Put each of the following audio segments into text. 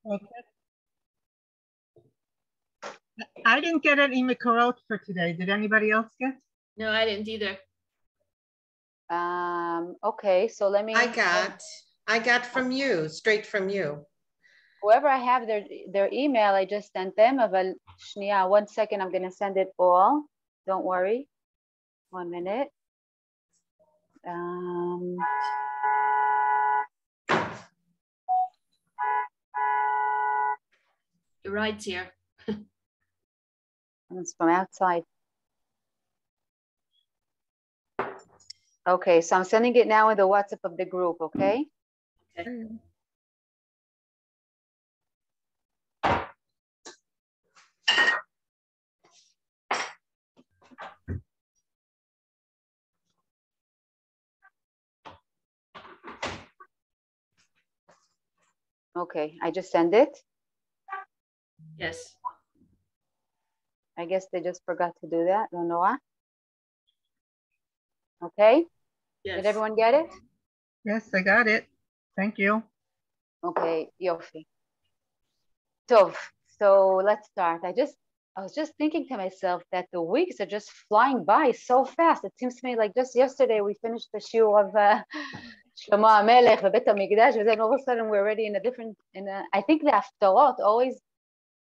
Okay. I didn't get any Makarot for today. Did anybody else get? No, I didn't either. Okay, so let me. I got from you, straight from you. Whoever I have their email, I just sent them. אבל שנייה, 1 second, I'm gonna send it all. Don't worry. 1 minute. You're right here. It's from outside. Okay, so I'm sending it now in the WhatsApp of the group, okay? Okay. Okay, I just sent it. Yes. I guess they just forgot to do that, Noah. Okay? Yes. Did everyone get it? Yes, I got it. Thank you. Okay, Yofi. Tov, so let's start. I was just thinking to myself that the weeks are just flying by so fast. It seems to me like just yesterday we finished the shiur of Shlomo HaMelech, Beit HaMikdash, and then all of a sudden we're already I think the haftarot always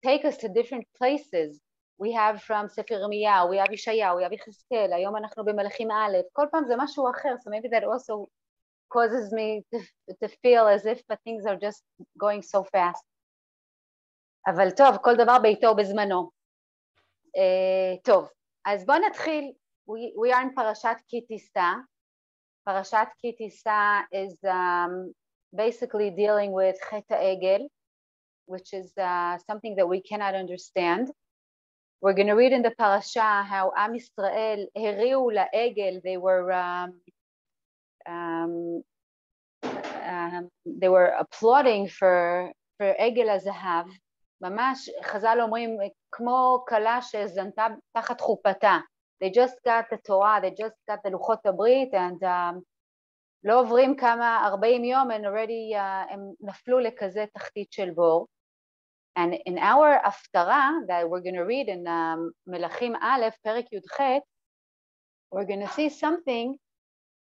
take us to different places. We have from Sefer Yirmiyahu, we have Yeshayahu, we have Yechezkel, היום אנחנו במלכים א', כל פעם זה משהו אחר, so maybe that also causes me to feel as if things are just going so fast. אבל טוב, כל דבר בעיתו ובזמנו. טוב, אז בואו נתחיל. We are in פרשת כי תישא. פרשת כי תישא is basically dealing with חטא העגל, which is something that we cannot understand. We're going to read in the parasha how Am Yisrael הריעו לעגל, they were applauding for עגל הזהב. ממש חז"ל אומרים כמו כלה שזנתה תחת חופתה. They just got the Torah, they just got the לוחות הברית, and לא עוברים כמה 40 יום, and already הם נפלו לכזה תחתית של בור. And in our הפטרה that we're going to read in מלכים א', פרק י"ח, we're going to see something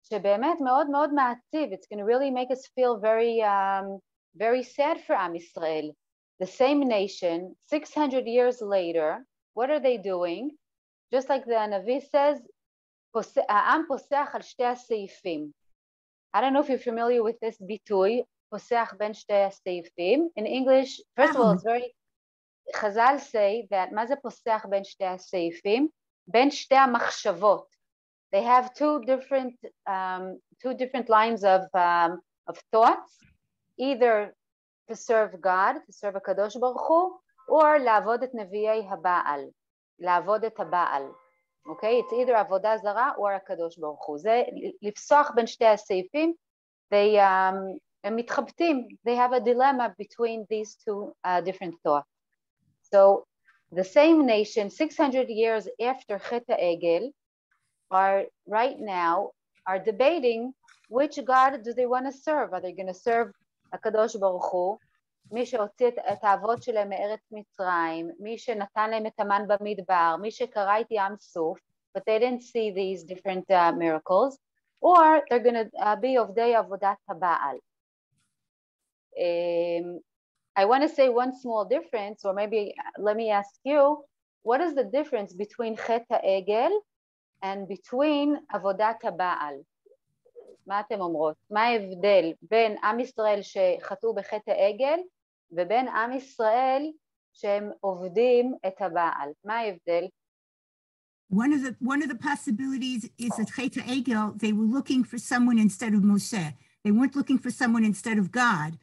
שבאמת מאוד מאוד מעציב. It's going to really make us feel very sad for עם ישראל. The same nation, 600 years later, what are they doing? Just like the Navi says, העם פוסח על שתי הסעיפים. I don't know if you're familiar with this ביטוי, פוסח בין שתי הסעיפים. In English, first of all, it's very... חז"ל say that, מה זה פוסח בין שתי הסעיפים? בין שתי המחשבות. They have two different lines of thoughts, either to serve God, to serve הקדוש ברוך הוא, or לעבוד את נביאי הבעל, לעבוד את הבעל. Okay? It's either עבודה זרה or הקדוש ברוך הוא. זה לפסוח בין שתי הסעיפים, הם מתחבטים. They have a dilemma between these two different thoughts. So the same nation, 600 years after חטא העגל, are right now debating which God do they want to serve. Are they going to serve הקדוש ברוך הוא, מי שהוציא את האבות שלהם מארץ מצרים, מי שנתן להם את המן במדבר, מי שקרא את ים סוף, but they didn't see these different miracles, or they're going to be עובדי עבודת הבעל. I want to say one small difference, or maybe let me ask you, what is the difference between חטא העגל and between עבודת הבעל? מה אתם אומרות? מה ההבדל בין עם ישראל שחטאו בחטא העגל ובין עם ישראל שהם עובדים את הבעל? מה ההבדל? One of the possibilities is that חטא העגל, they were looking for someone instead of Moshe. They weren't looking for someone instead of God.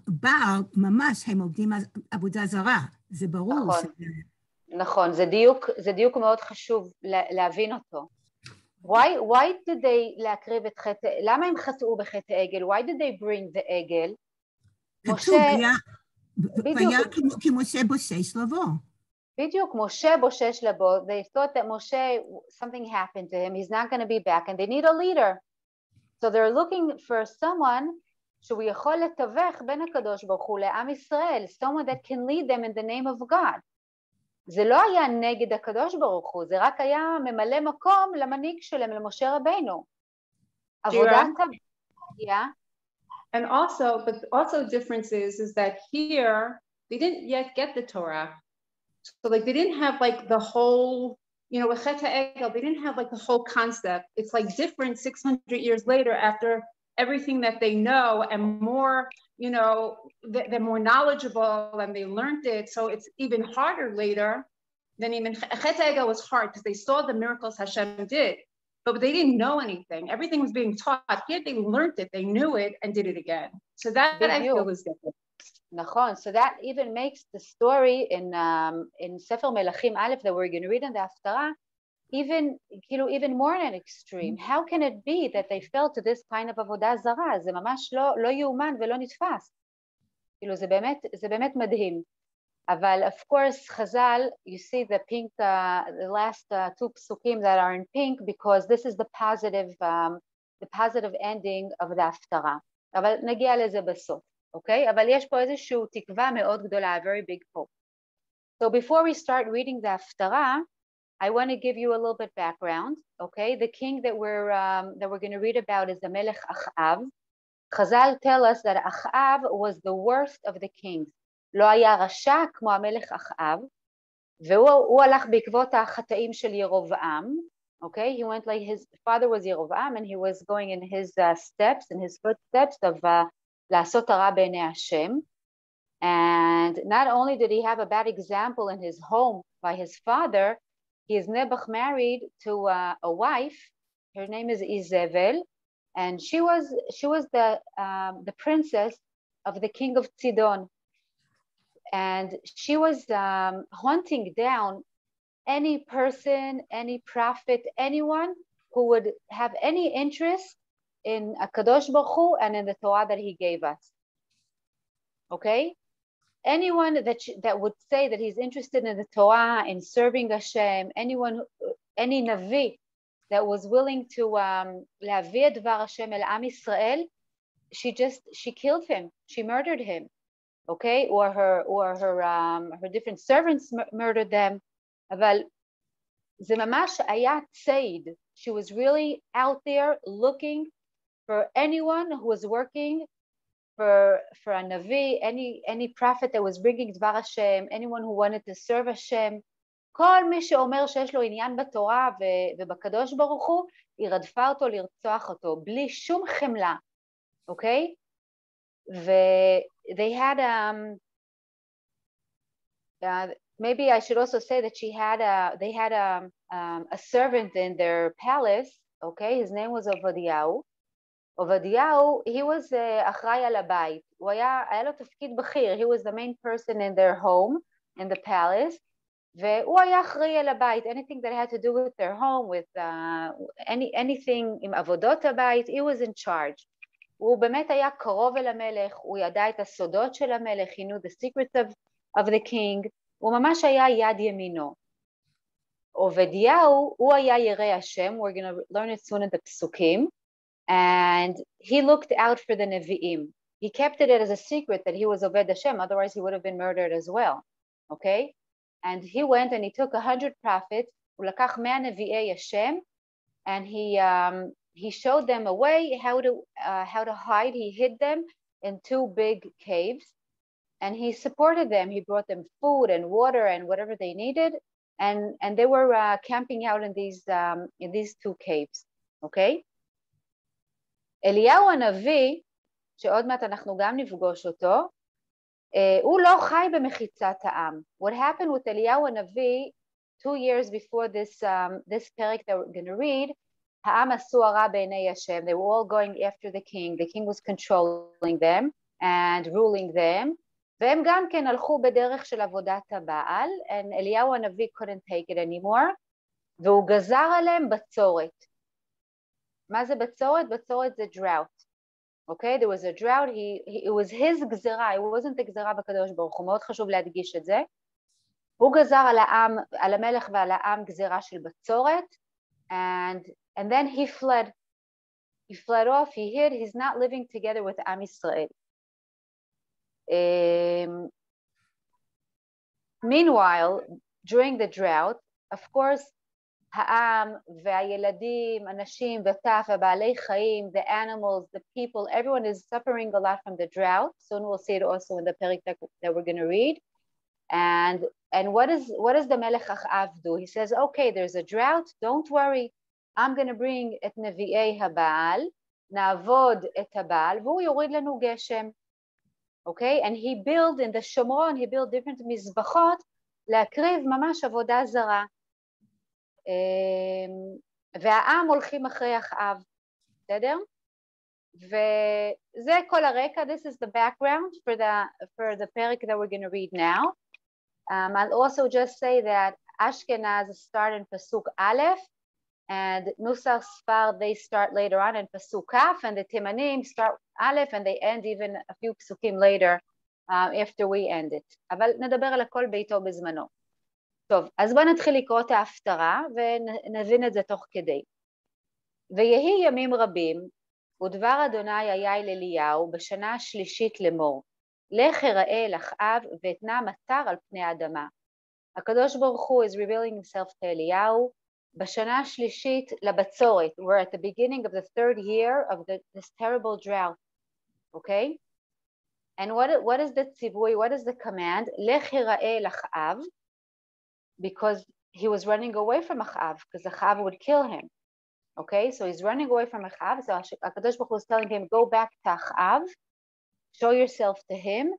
בעל ממש הם עובדים עבודה זרה. זה ברור. נכון, זה דיוק מאוד חשוב להבין אותו. Why did they להקריב את חטא, למה הם חטאו בחטא העגל? Why did they bring the עגל? כתוב, היה כי משה בושש לבוא. בדיוק, משה בושש לבוא. They thought that Moshe, something happened to him, he's not going to be back, and they need a leader. So they're looking for someone שהוא יכול לתווך בין הקדוש ברוך הוא לעם ישראל, someone that can lead them in the name of God. זה לא היה נגד הקדוש ברוך הוא, זה רק היה ממלא מקום למנהיג שלהם, למשה רבינו. עבודת... Yeah. And also, but also difference is that here, they didn't yet get the Torah. So like, they didn't have like the whole, you know, with Chet HaEgel, they didn't have like the whole concept. It's like different 600 years later after everything that they know and more, you know, they're more knowledgeable and they learned it. So it's even harder later than even Chet HaEgel was hard because they saw the miracles Hashem did, but they didn't know anything. Everything was being taught. Here they learned it, they knew it and did it again. So that I feel was different. נכון, so that even makes the story in Sefer Melachim Aleph that we're going to read in the Haftarah even more in an extreme. How can it be that they fell to this kind of עבודה זרה? זה ממש לא יאומן ולא נתפס. כאילו זה באמת מדהים. אבל of course Chazal, you see the pink, the last two psukim that are in pink because this is the positive ending of the Haftarah. אבל נגיע לזה בסוף. Okay, אבל יש פה איזשהו תקווה מאוד גדולה, a very big hope. So before we start reading the Haftarah, I want to give you a little bit background. Okay, the king that we're going to read about is the Melech Achav. Chazal tell us that Achav was the worst of the kings. לא היה רשע כמו המלך אחאב, והוא הלך בעקבות החטאים של ירובעם. Okay, he went like his father was Yerovam and he was going in his steps, in his footsteps of לעשות הרע בעיני השם. And not only did he have a bad example in his home by his father, he is Nebuch married to a wife. Her name is Izebel, and she was the princess of the king of Sidon. And she was hunting down any person, any prophet, anyone who would have any interest in HaKadosh Baruch Hu and in the Torah that he gave us. Okay? Anyone that would say that he's interested in the Torah, in serving Hashem, any Navi that was willing to להביא את דבר Hashem אל עם ישראל, she killed him, she murdered him. Okay? Or her different servants murdered them. אבל זה ממש היה ציד. She was really out there looking for anyone who was working for a Navi, any prophet that was bringing דבר Hashem, anyone who wanted to serve Hashem. כל מי שאומר שיש לו עניין בתורה ובקדוש ברוך הוא, היא רדפה אותו לרצוח אותו, בלי שום חמלה. Okay? They had maybe I should also say that they had a servant in their palace. Okay, his name was Ovadiyahu. Ovadiyahu, he was אחראי על הבית. היה לו תפקיד בכיר. He was the main person in their home, in the palace. והוא היה אחראי על הבית. Anything that had to do with their home, with anything עם עבודות הבית, he was in charge. הוא באמת היה קרוב אל המלך, הוא ידע את הסודות של המלך, he knew the secrets of the king, הוא ממש היה יד ימינו. עובדיהו, הוא היה ירא השם, we're going to learn it soon in the פסוקים, and he looked out for the Nevi'im. He kept it as a secret that he was Oved Hashem, otherwise he would have been murdered as well. Okay? And he went and he took 100 prophets, הוא לקח 100 נביאי השם, and he showed them a way how to hide. He hid them in 2 big caves, and he supported them. He brought them food and water and whatever they needed, and they were camping out in these 2 caves. Okay? אליהו הנביא, שעוד מעט אנחנו גם נפגוש אותו, הוא לא חי במחיצת העם. What happened with אליהו הנביא 2 years before this פרק that we're going to read, העם עשו הרע בעיני השם. They were all going after the king. The king was controlling them and ruling them. והם גם כן הלכו בדרך של עבודת הבעל, and אליהו הנביא couldn't take it anymore, והוא גזר עליהם בצורת. מה זה בצורת? בצורת זה drought. Okay, there was a drought, it was his גזרה, it wasn't the גזרה בקדוש ברוך הוא, מאוד חשוב להדגיש את זה. הוא גזר על המלך ועל העם גזרה של בצורת, and then he fled. he fled off, he hid, he's not living together with Am Yisrael. Meanwhile, during the drought, of course, העם והילדים, אנשים וטף ובעלי חיים, the animals, the people, everyone is suffering a lot from the drought. Soon we'll see it also in the perek that we're going to read. And what does the Melech Achav do? He says, okay, there's a drought, don't worry. I'm going to bring את נביאי הבעל, נעבוד את הבעל, והוא יוריד לנו גשם. Okay, and he built in the Shomron, he built different מזבחות, להקריב ממש עבודה זרה. והעם הולכים אחרי אחאב, בסדר? וזה כל הרקע, this is the background for the perek that we're going to read now. I'll also just say that Ashkenaz start in Pasuk Aleph, and Nusach Sfard, they start later on in Pasuk Kaf, and the Timanim start Aleph, and they end even a few Psukim later after we end it. אבל נדבר על הכל ביתו בזמנו. טוב, אז בוא נתחיל לקרוא את ההפטרה ונבין את זה תוך כדי. ויהי ימים רבים, ודבר אדוני היה אל אליהו בשנה השלישית לאמור, לך הראה אל אחאב ואתנה מטר על פני האדמה. הקדוש ברוך הוא is revealing himself to אליהו בשנה השלישית לבצורת. We're at the beginning of the third year of this terrible drought. Okay? And what is the tzivui? What is the command? לך הראה אל אחאב, because he was running away from Achav, because Achav would kill him. Okay, so he's running away from Achav, so HaKadosh Baruch Hu is telling him, go back to Achav, show yourself to him,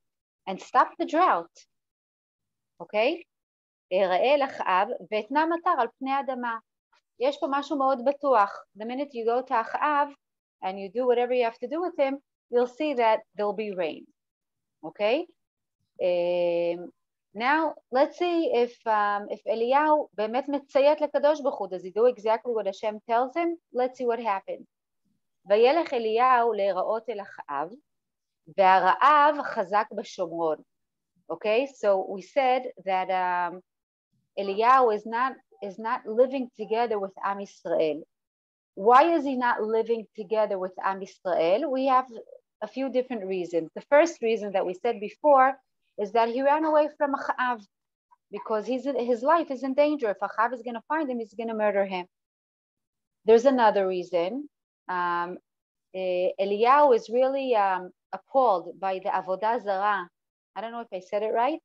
and stop the drought. Okay? הראה אל אחאב, ואתנה מטר על פני האדמה. יש פה משהו מאוד בטוח. The minute you go to Achav, and you do whatever you have to do with him, you'll see that there'll be rain. Okay? Now, let's see if Eliyahu באמת מציית לקדוש ברוך הוא. Does he do exactly what Hashem tells him? Let's see what happens. וילך אליהו להיראות אל אחאב, והרעב חזק בשומרון. Okay, so we said that Eliyahu is not living together with Am Yisrael. Why is he not living together with Am Yisrael? We have a few different reasons. The first reason that we said before is that he ran away from Achav because his life is in danger. If Achav is going to find him, he's going to murder him. There's another reason. Eliyahu is really appalled by the Avodah Zarah. I don't know if I said it right.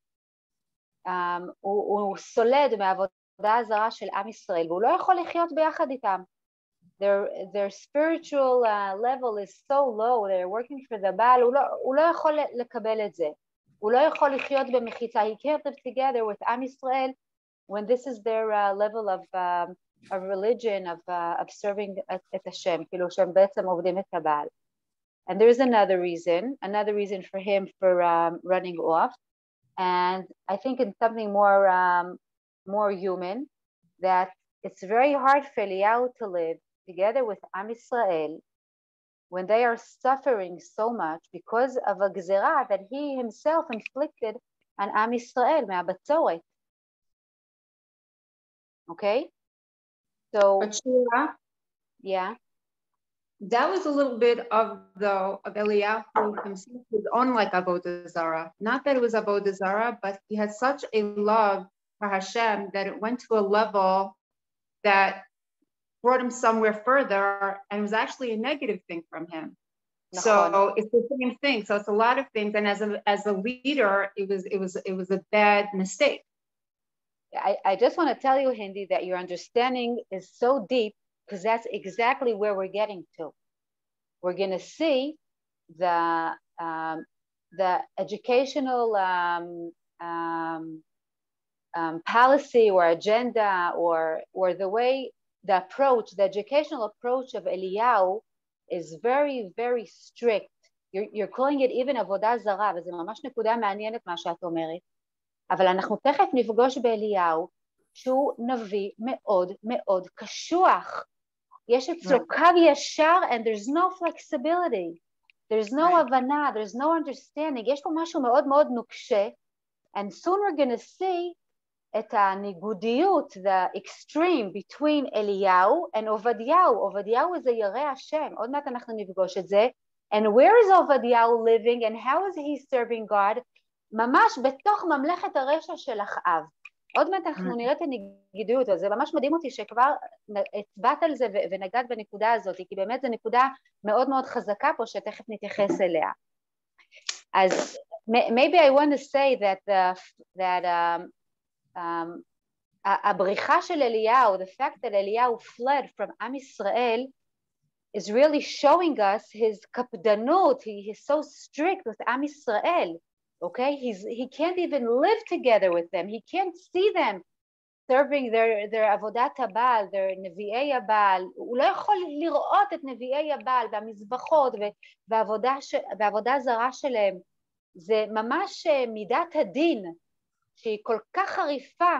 הוא סולד מהעבודה הזרה של עם ישראל, והוא לא יכול לחיות ביחד איתם. Their spiritual level is so low, they're working for the Baal, הוא לא יכול לקבל את זה. הוא לא יכול לחיות במחיצה. He can't live together with Am Yisrael when this is their level of religion, of serving את השם, כאילו שהם בעצם עובדים את הבעל. And there's another reason for him for running off. And I think it's something more human, that it's very hard for Eliyahu to live together with Am Yisrael when they are suffering so much because of a gzerah that he himself inflicted on Am Yisrael, מהבצורת. Okay? So, but Shira, yeah. That was a little bit of Eliyahu himself, his own like Avodah Zarah. Not that it was Avodah Zarah, but he had such a love for Hashem that it went to a level that brought him somewhere further, and it was actually a negative thing from him. So it's the same thing. So it's a lot of things, and as a leader, it was a bad mistake. I just want to tell you, Hindi, that your understanding is so deep, because that's exactly where we're getting to. We're going to see the educational policy or agenda or the way, the approach, the educational approach of Eliyahu is very, very strict. You're calling it even עבודה זרה, וזה ממש נקודה מעניינת מה שאת אומרת. אבל אנחנו תכף נפגוש באליהו, שהוא נביא מאוד מאוד קשוח. יש אצלו קו ישר, and there's no flexibility. There's no הבנה, there's no understanding. יש פה משהו מאוד מאוד נוקשה, and soon we're going to see את הניגודיות, the extreme between אליהו and עובדיהו. עובדיהו זה ירא השם, עוד מעט אנחנו נפגוש את זה. And where is עובדיהו living and how is he serving God? ממש בתוך ממלכת הרשע של אחאב. עוד מעט אנחנו נראה את הניגודיות, אז זה ממש מדהים אותי שכבר הצבעת על זה ונגעת בנקודה הזאת, כי באמת זו נקודה מאוד מאוד חזקה פה שתכף נתייחס אליה. אז maybe I want to say that הבריחה של אליהו, the fact that אליהו fled from עם ישראל, is really showing us his קפדנות, he is so strict with עם ישראל, okay? He can't even live together with them, he can't see them serving their עבודת הבעל, their נביאי הבעל, הוא לא יכול לראות את נביאי הבעל והמזבחות והעבודה זרה שלהם, זה ממש מידת הדין שהיא כל כך חריפה,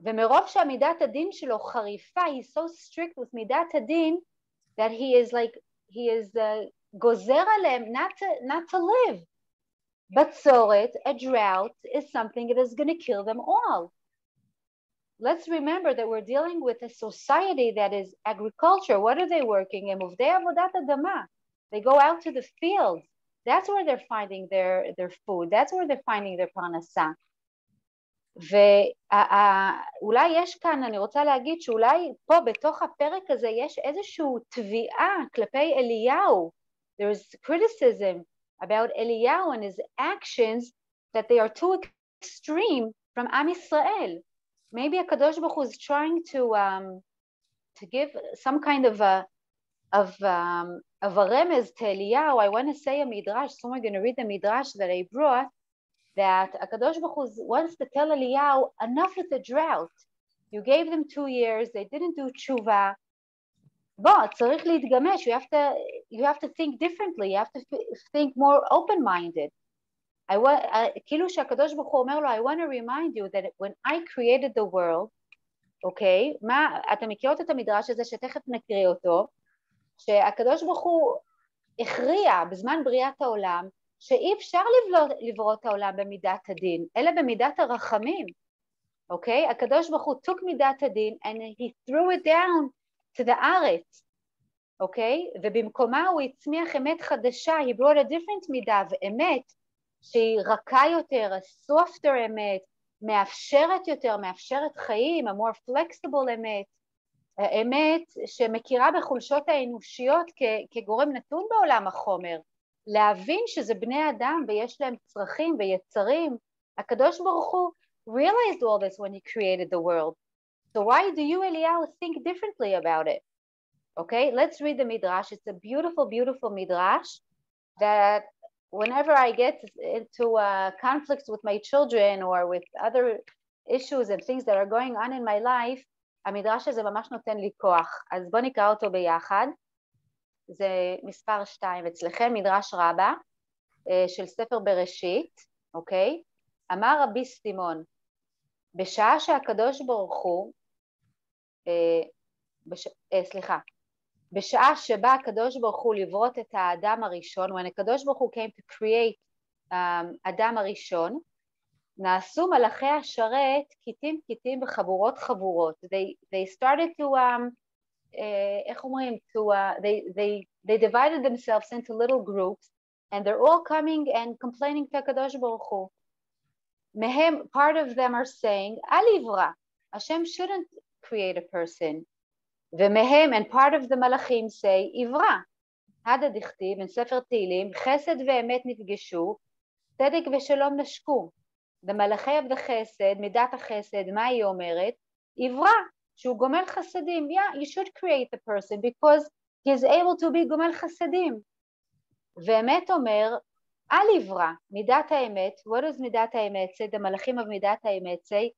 ומרוב שהמידת הדין שלו חריפה, he's so strict with מידת הדין, that he is גוזר עליהם not to live. בצורת, a drought, is something that is going to kill them all. Let's remember that we're dealing with a society that is agriculture. What are they working in? עובדי עבודת אדמה. They go out to the fields. That's where they're finding their food. That's where they're finding their פרנסה. ואולי יש כאן, אני רוצה להגיד שאולי פה בתוך הפרק הזה יש איזושהי תביעה כלפי אליהו. There is criticism about Eliyahu and his actions that they are too extreme from Am Yisrael. Maybe HaKadosh Baruch Hu is trying to give some kind of a remez to Eliyahu. I want to say a midrash, so we're going to read the midrash that I brought, that HaKadosh Baruch Hu wants to tell Eliyahu, enough with the drought. You gave them 2 years, they didn't do tshuva. בוא, צריך להתגמש, you have to think differently, you have to think more open-minded. כאילו שהקדוש ברוך הוא אומר לו, I want to remind you that when I created the world, אוקיי, אתם מכירות את המדרש הזה שתכף נקריא אותו, שהקדוש ברוך הוא הכריע בזמן בריאת העולם, שאי אפשר לברוא את העולם במידת הדין, אלא במידת הרחמים, אוקיי? הקדוש ברוך הוא took מידת הדין, and he threw it down to the הארץ, אוקיי? ובמקומה הוא הצמיח אמת חדשה, he brought a different מידה, ואמת שהיא רכה יותר, a softer אמת, מאפשרת יותר, מאפשרת חיים, a more flexible אמת, אמת שמכירה בחולשות האנושיות כגורם נתון בעולם החומר, להבין שזה בני אדם ויש להם צרכים ויצרים. הקדוש ברוך הוא realized all this when he created the world. So why do you, Eliyahu, think differently about it? Okay, let's read the midrash. It's a beautiful, beautiful midrash that whenever I get into conflicts with my children or with other issues and things that are going on in my life, המדרש הזה ממש נותן לי כוח. אז בוא נקרא אותו ביחד. זה מספר 2 אצלכם, מדרש רבה של ספר בראשית, אוקיי? אמר רבי סטימון, בשעה שהקדוש ברוך הוא, בשעה שבה הקדוש ברוך הוא לברות את האדם הראשון, when הקדוש ברוך הוא came to create אדם הראשון, נעשו מלאכי השרת כיתים כיתים וחבורות חבורות. They started to, איך אומרים, they divided themselves into little groups, and they're all coming and complaining to הקדוש ברוך הוא. מהם, part of them are saying, אל יברא, Hashem shouldn't create a person. ומהם, and part of the מלאכים say, יברא. הדא דכתיב, בין ספר תהילים, חסד ואמת נפגשו, צדק ושלום נשקו. במלאכי החסד, מידת החסד, מה היא אומרת? יברא, שהוא גומל חסדים. Yeah, you should create the person because he is able to be גומל חסדים. ואמת אומר, אל יברא, מידת האמת, what is מידת האמת? זה המלאכים במידת האמת, say,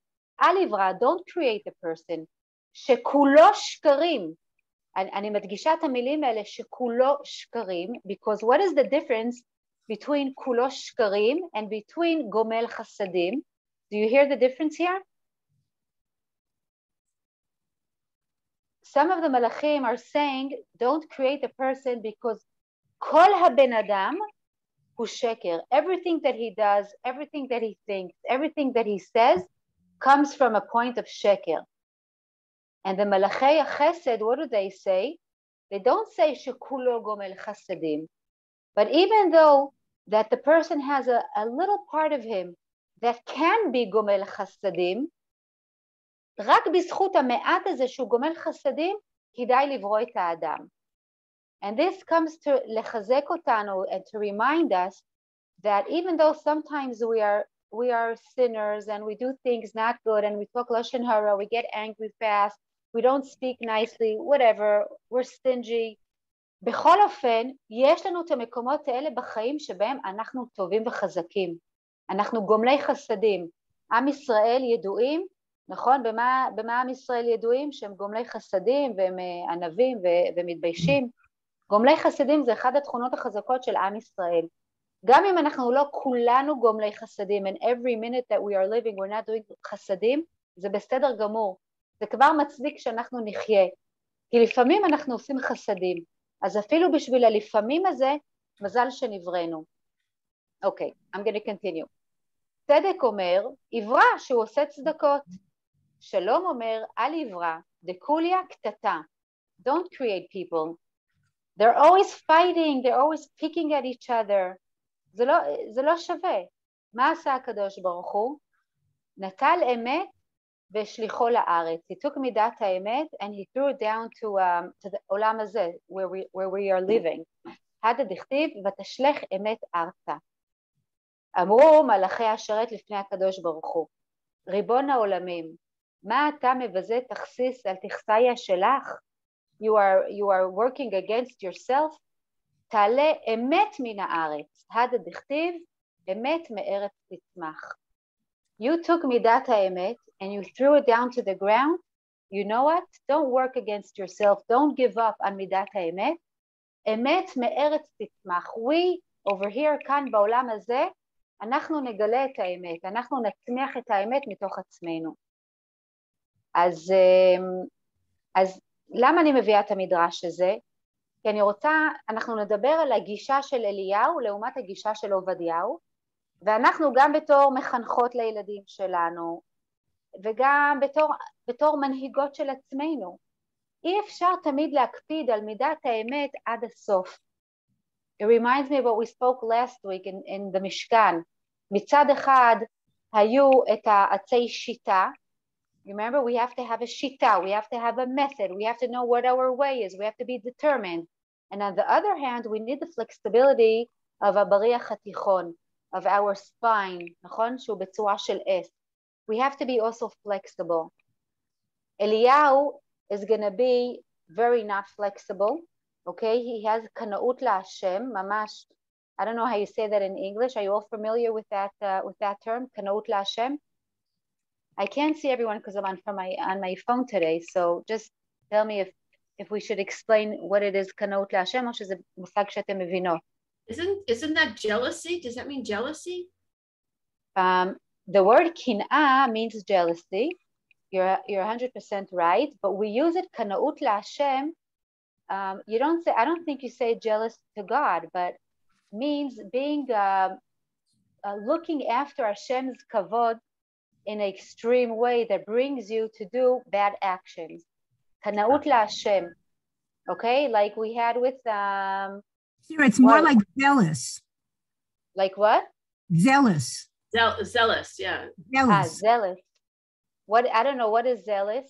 אל יברא, don't create the person, שכולו שקרים. אני מדגישה את המילים האלה, שכולו שקרים, because what is the difference between כולו שקרים and between גומל חסדים? Do you hear the difference here? Some of the מלאכים are saying, don't create a person because כל הבן אדם הוא שקר. Everything that he does, everything that he thinks, everything that he says comes from a point of sheker. And the Malachei HaChesed, what do they say? They don't say shekulo gomel chasadim. But even though that the person has a little part of him that can be gomel chasadim, רק בזכות המעט הזה שהוא גומל חסדים, כדאי לברוא את האדם. And this comes to לחזק אותנו and to remind us that even though sometimes we are sinners and we do things not good and we talk lashon hara, we get angry fast, we don't speak nicely, whatever, we're stingy. בכל אופן, יש לנו את המקומות האלה בחיים שבהם אנחנו טובים וחזקים. אנחנו גומלי חסדים. עם ישראל ידועים, נכון? במה עם ישראל ידועים? שהם גומלי חסדים והם ענבים ומתביישים. גומלי חסדים זה אחד התכונות החזקות של עם ישראל. גם אם אנחנו לא כולנו גומלי חסדים, and every minute that we are living we're not doing חסדים, זה בסדר גמור. זה כבר מצדיק שאנחנו נחיה. כי לפעמים אנחנו עושים חסדים. אז אפילו בשביל הלפעמים הזה, מזל שנברנו. אוקיי, I'm going to continue. צדק אומר, עברה שהוא עושה צדקות. שלום אומר, אל עברה, דקוליה קטטה. Don't create people. They're always fighting, they're always picking at each other. זה לא שווה. מה עשה הקדוש ברוך הוא? נטל אמת ושליחו לארץ. He took מידת האמת and he threw it down to the עולם הזה, where we are living. הדה דכתיב, ותשלח אמת ארצה. אמרו מלאכי השרת לפני הקדוש ברוך הוא, ריבון העולמים, מה אתה מבזה תכסיס על תכסיה שלך? You are working against yourself? תעלה אמת מן הארץ, הדה דכתיב, אמת מארץ תצמח. You took מידת האמת and you threw it down to the ground. You know what? Don't work against yourself. Don't give up on מידת האמת. אמת מארץ תצמח. We over here כאן בעולם הזה, אנחנו נגלה את האמת. אנחנו נצמיח את האמת מתוך עצמנו. אז למה אני מביאה את המדרש הזה? כי אני רוצה, אנחנו נדבר על הגישה של אליהו לעומת הגישה של עובדיהו, ואנחנו גם בתור מחנכות לילדים שלנו, וגם בתור מנהיגות של עצמנו, אי אפשר תמיד להקפיד על מידת האמת עד הסוף. It reminds me of what we spoke last week in the משכן. מצד אחד היו את העצי שיטה, remember we have to have a שיטה, we have to have a method, we have to know what our way is, we have to be determined. And on the other hand, we need the flexibility of הבריח התיכון, of our spine, נכון? שהוא בצורה של S. We have to be also flexible. Eliyahu is going to be very not flexible, okay? He has קנאות להשם, ממש, I don't know how you say that in English. Are you all familiar with that term, קנאות להשם? I can't see everyone because I'm on my phone today, so just tell me if we should explain what it is קנאות להשם, או שזה מושג שאתם מבינות. Isn't that jealousy? Does that mean jealousy? The word kin'ah means jealousy. You're 100% right, but we use it kanaut laHashem. You don't say, I don't think you say jealous to God, but means being looking after Hashem's kavod in an extreme way that brings you to do bad actions. Kanaut laHashem. Okay, like we had with Here, it's more like zealous. Like what? Zealous. Zealous, yeah. Zealous. Zealous. What, I don't know, what is zealous?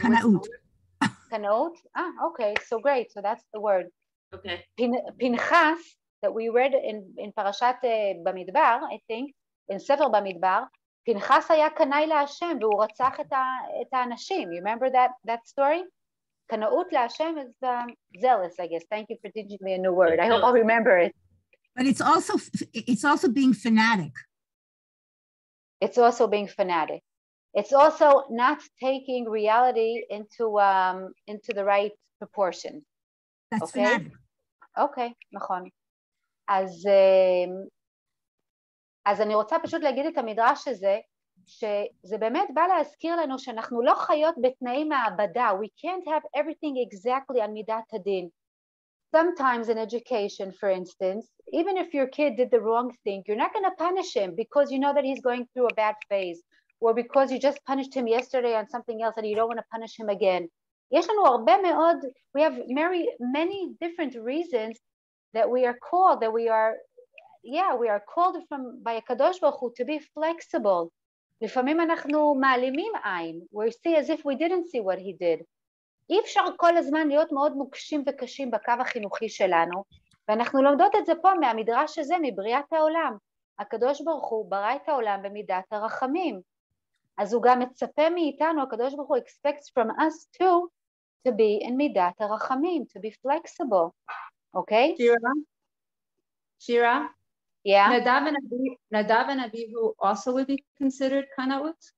Kanaut. Kanaut? Okay, so great. So that's the word. Okay. Pinchas, that we read in Parashat Bamidbar, I think, in Sefer Bamidbar, Pinchas היה קנאי להשם, והוא רצח את האנשים. You remember that story? Kanaut להשם is zealous, I guess. Thank you for teaching me a new word. I hope I'll remember it. But it's also being fanatic. It's also being fanatic. It's also not taking reality into the right proportion. That's okay? fanatic. Okay, נכון. אז אני רוצה פשוט להגיד את המדרש הזה, שזה באמת בא להזכיר לנו שאנחנו לא חיות בתנאי מעבדה. We can't have everything exactly on מידת הדין. Sometimes in education, for instance, even if your kid did the wrong thing, you're not going to punish him because you know that he's going through a bad phase. or because you just punished him yesterday on something else and you don't want to punish him again. יש לנו הרבה מאוד, we have many different reasons that we are called, that we are called by הקדוש ברוך הוא to be flexible. לפעמים אנחנו מעלימים עין, we see as if we didn't see what he did. אי אפשר כל הזמן להיות מאוד מוקשים וקשים בקו החינוכי שלנו, ואנחנו לומדות את זה פה מהמדרש הזה, מבריאת העולם. הקדוש ברוך הוא ברא את העולם במידת הרחמים. אז הוא גם מצפה מאיתנו, הקדוש ברוך הוא expects from us too, to be in מידת הרחמים, to be flexible. Okay? Shira? Yeah? Nadav and Abihu also would be considered Kanaut?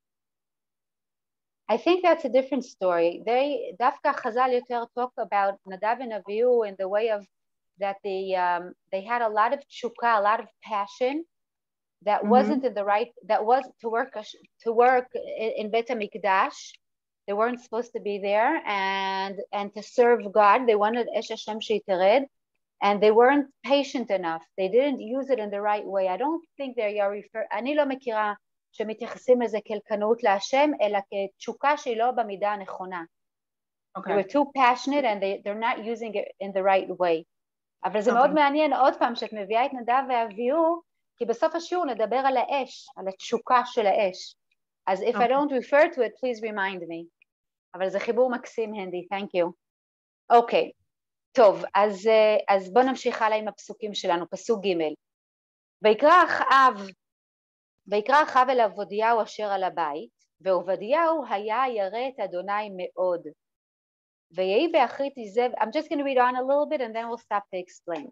I think that's a different story. Dafka Chazal Yoter talk about Nadav and Abihu in the way of that they had a lot of tshuka, a lot of passion that wasn't in the right, that was to work in Bet HaMikdash. They weren't supposed to be there and to serve God. They wanted Esh Hashem Sheitered, and they weren't patient enough. They didn't use it in the right way. I don't think they are referred, אני לא מכירה שמתייחסים לזה כלקנות להשם, אלא כתשוקה שהיא לא במידה הנכונה. They were too passionate and they're not using it in the right way. אבל זה מאוד מעניין עוד פעם שאת מביאה את נדב ואביהו, כי בסוף השיעור נדבר על האש, על התשוקה של האש. אז if I don't refer to it, please remind me. אבל זה חיבור מקסים, הנדי, thank you. אוקיי, טוב, אז בוא נמשיך הלאה עם הפסוקים שלנו, פסוק ג' ויקרא אחאב אל עובדיהו אשר על הבית, ועובדיהו היה ירא את אדוני מאוד. ויהי באחרית איזבל, I'm just going to read on a little bit and then we'll stop to explain.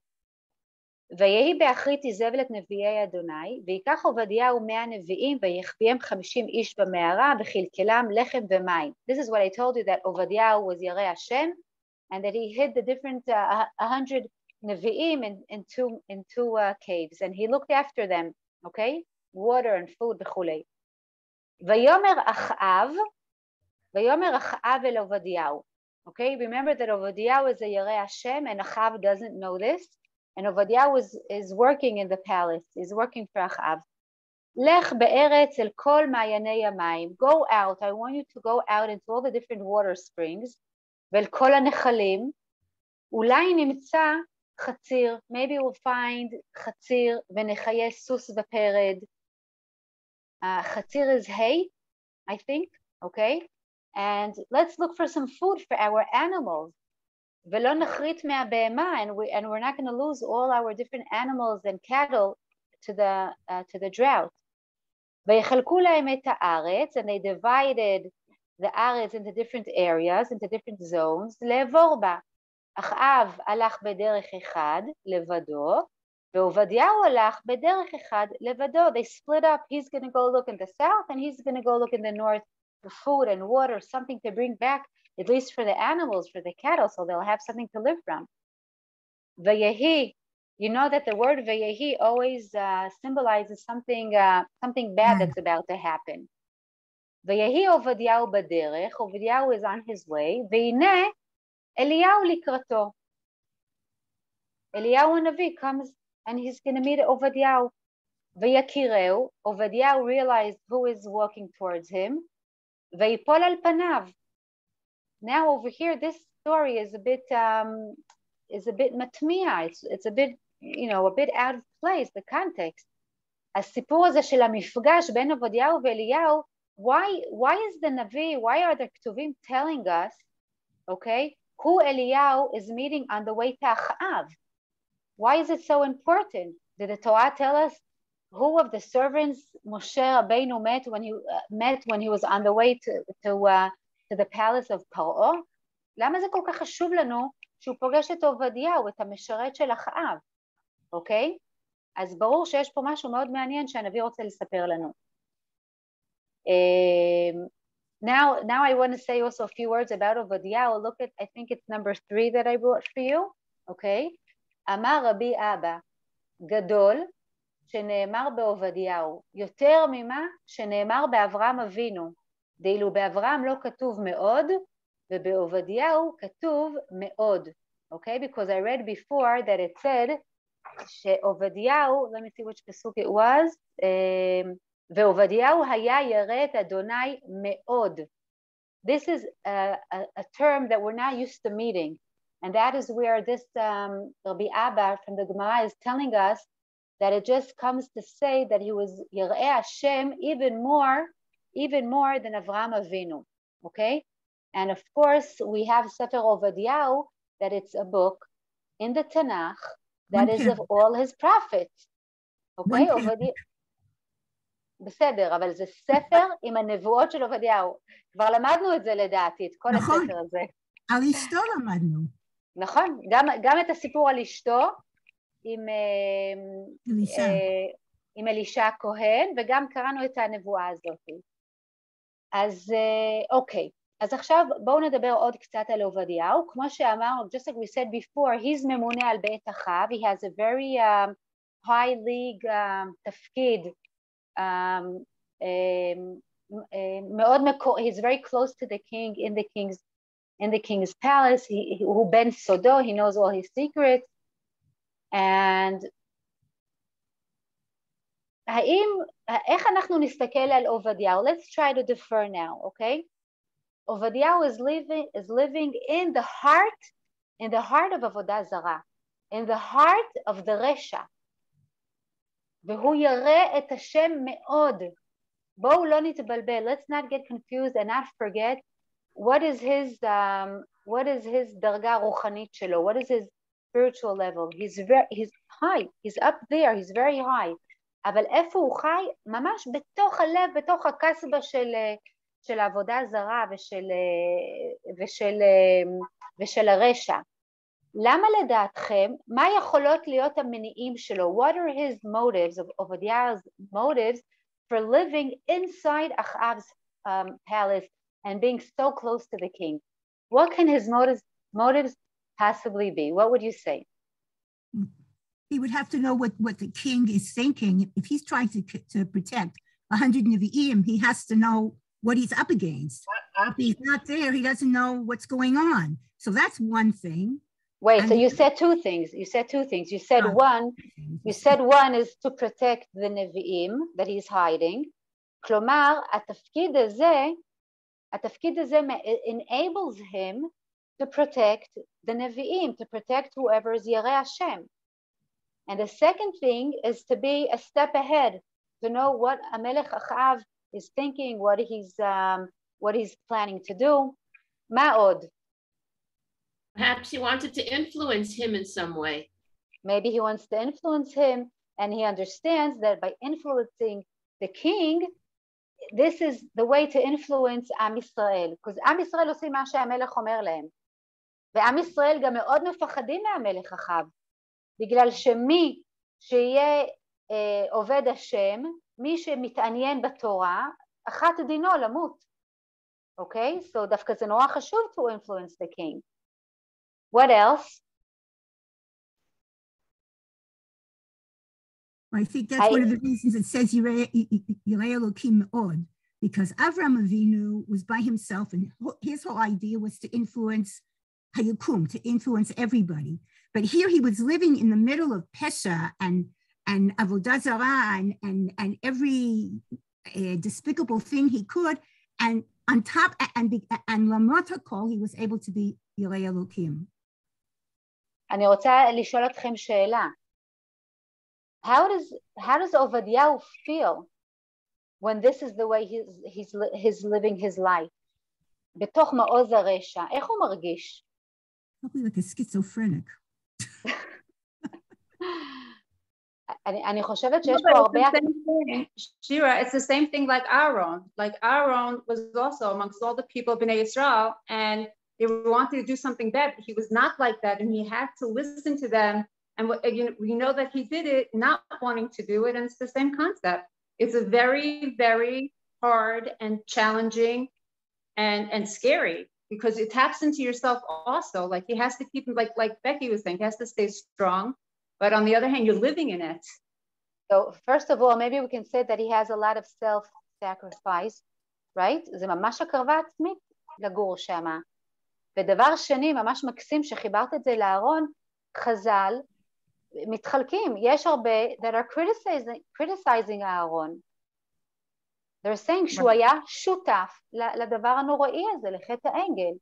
ויהי באחרית איזבל את נביאי אדוני, ויקח עובדיהו 100 נביאים, ויחביאם 50 איש במערה, וכלכלם לחם ומים. This is what I told you, that עובדיהו was ירא השם, and that he hid the different 100 נביאים in two caves, and he looked after them, okay? Water and food וכולי. ויאמר אחאב אל עובדיהו. Okay, remember that Obadiah is a Yareh Hashem and Achav doesn't know this, and Obadiah is working in the palace, is working for Achav. Lech be'eretz el kol ma'yanei yamayim. Go out, I want you to go out into all the different water springs, ve'el kol ha'nechalim, ulai nimtza chatzir, maybe we'll find chatzir ve'nechaye sus v'pered. Chatzir is hay, I think, okay? And let's look for some food for our animals. ולא נחריט מהבהמה, and we're not going to lose all our different animals and cattle to the drought. ויחלקו להם את הארץ, and they divided the הארץ into different areas, into different zones, לעבור בה. אחאב הלך בדרך אחד לבדו, ועובדיהו הלך בדרך אחד לבדו. They split up. He's going to go look in the south, and he's going to go look in the north. For food and water, something to bring back, at least for the animals, for the cattle, so they'll have something to live from. Vayehi, you know that the word Vayehi always symbolizes something bad that's about to happen. Vayehi Ovadiyahu baderech, Ovadiyahu is on his way, Veine Eliyahu likrato. Eliyahu Navi comes and he's going to meet Ovadiyahu. Vayakireu, Ovadiyahu realized who is walking towards him. ויפול על פניו. Now over here, this story is a bit מטמיע. It's a bit, a bit out of place, the context. הסיפור הזה של המפגש בין עובדיהו ואליהו, why is the Navi, why are the כתובים telling us, okay, who Eliyahu is meeting on the way to Achav? Why is it so important? Did the Torah tell us who of the servants Moshe Rabbeinu met when he was on the way to the palace of Paro? למה זה כל כך חשוב לנו שהוא פוגש את עובדיהו, את המשרת של אחאב? אוקיי? אז ברור שיש פה משהו מאוד מעניין שהנביא רוצה לספר לנו. Now I want to say also a few words about Obadiah. Look at, I think it's number 3 that I brought for you. Okay? אמר רבי אבא, גדול, שנאמר בעובדיהו, יותר ממה שנאמר באברהם אבינו, דאילו באברהם לא כתוב מאוד, ובעובדיהו כתוב מאוד, okay? Because I read before that it said שעובדיהו, let me see which pasuk it was, ועובדיהו היה ירא את אדוני מאוד. This is a term that we're not used to meeting. And that is where this Rabbi Abba from the Gemara is telling us that it just comes to say that he was Yirei Hashem even more than Avraham Avinu, okay? And of course, we have Sefer Ovadiyahu, that it's a book in the Tanakh that is of all his prophets, okay? בסדר, אבל זה ספר עם הנבואות של עובדיהו. כבר למדנו את זה לדעתי, את כל הספר הזה. על אשתו למדנו. נכון, גם את הסיפור על אשתו עם אלישע הכהן, וגם קראנו את הנבואה הזאת. אז אוקיי, אז עכשיו בואו נדבר עוד קצת על עובדיהו. כמו שאמרנו, just like we said before, he's ממונה על בית אחיו, he has a very high league תפקיד, מאוד מקור, he's very close to the king in the king's palace, הוא בן סודו, he knows all his secrets, and איך אנחנו נסתכל על עובדיהו? Let's try to defer now, okay? עובדיהו is living in the heart of עבודה זרה, in the heart of the רשע, והוא ירא את השם מאוד. בואו לא נתבלבל, let's not get confused and not forget what is his דרגה הרוחנית שלו, what is his spiritual level. He's high, he's up there, he's very high. אבל איפה הוא חי? ממש בתוך הלב, בתוך הקסבה של העבודה הזרה ושל הרשע. למה לדעתכם, מה יכולות להיות המניעים שלו? What are his motives, of Obadiah's motives for living inside Achav's palace and being so close to the king? What can his motives possibly be? What would you say? He would have to know what the king is thinking. If he's trying to protect 100 Nevi'im, he has to know what he's up against. If he's not there, he doesn't know what's going on. So that's one thing. Wait, so you said two things. You said one is to protect the Nevi'im that he's hiding. כלומר, התפקיד הזה enables him to protect the Nevi'im, to protect whoever is Yirei Hashem. And the second thing is to be a step ahead, to know what Amelech Achav is thinking, what he's planning to do. מה עוד? Perhaps he wanted to influence him in some way. Maybe he wants to influence him, and he understands that by influencing the king, this is the way to influence עם ישראל. Because עם ישראל עושים מה שהמלך אומר להם. ועם ישראל גם מאוד מפחדים מהמלך אחאב. בגלל שמי שיהיה עובד השם, מי שמתעניין בתורה, אחת דינו למות. Okay? So דווקא זה נורא חשוב to influence the king. What else? I think that's one of the reasons it says Yirei Elokim Me'od, because Avram Avinu was by himself, and his whole idea was to influence Hayakum, to influence everybody. But here he was living in the middle of Pesha and Avodah Zarah and every despicable thing he could, and on top and Lamot HaKol, he was able to be Yirei Elokim. אני רוצה לשאול אתכם שאלה. How does Ovadiah feel when this is the way he's living his life? בתוך מעוז הרשע, איך הוא מרגיש? Probably like a schizophrenic. אני חושבת שיש פה הרבה... Shira, it's the same thing like Aaron. Like Aaron was also amongst all the people of Bnei Israel, and they wanted to do something bad. He was not like that, and he had to listen to them. And we know that he did it not wanting to do it, and it's the same concept. It's a very, very hard and challenging and scary, because it taps into yourself also. Like he has to keep, like Becky was saying, he has to stay strong. But on the other hand, you're living in it. So first of all, maybe we can say that he has a lot of self-sacrifice, right? זה ממש הקרבה עצמית לגור שמה. ודבר שני, ממש מקסים שחיברת את זה לארון, חז"ל מתחלקים. יש הרבה that are criticizing הארון. They're saying שהוא היה שותף לדבר הנוראי הזה, לחטא העגל.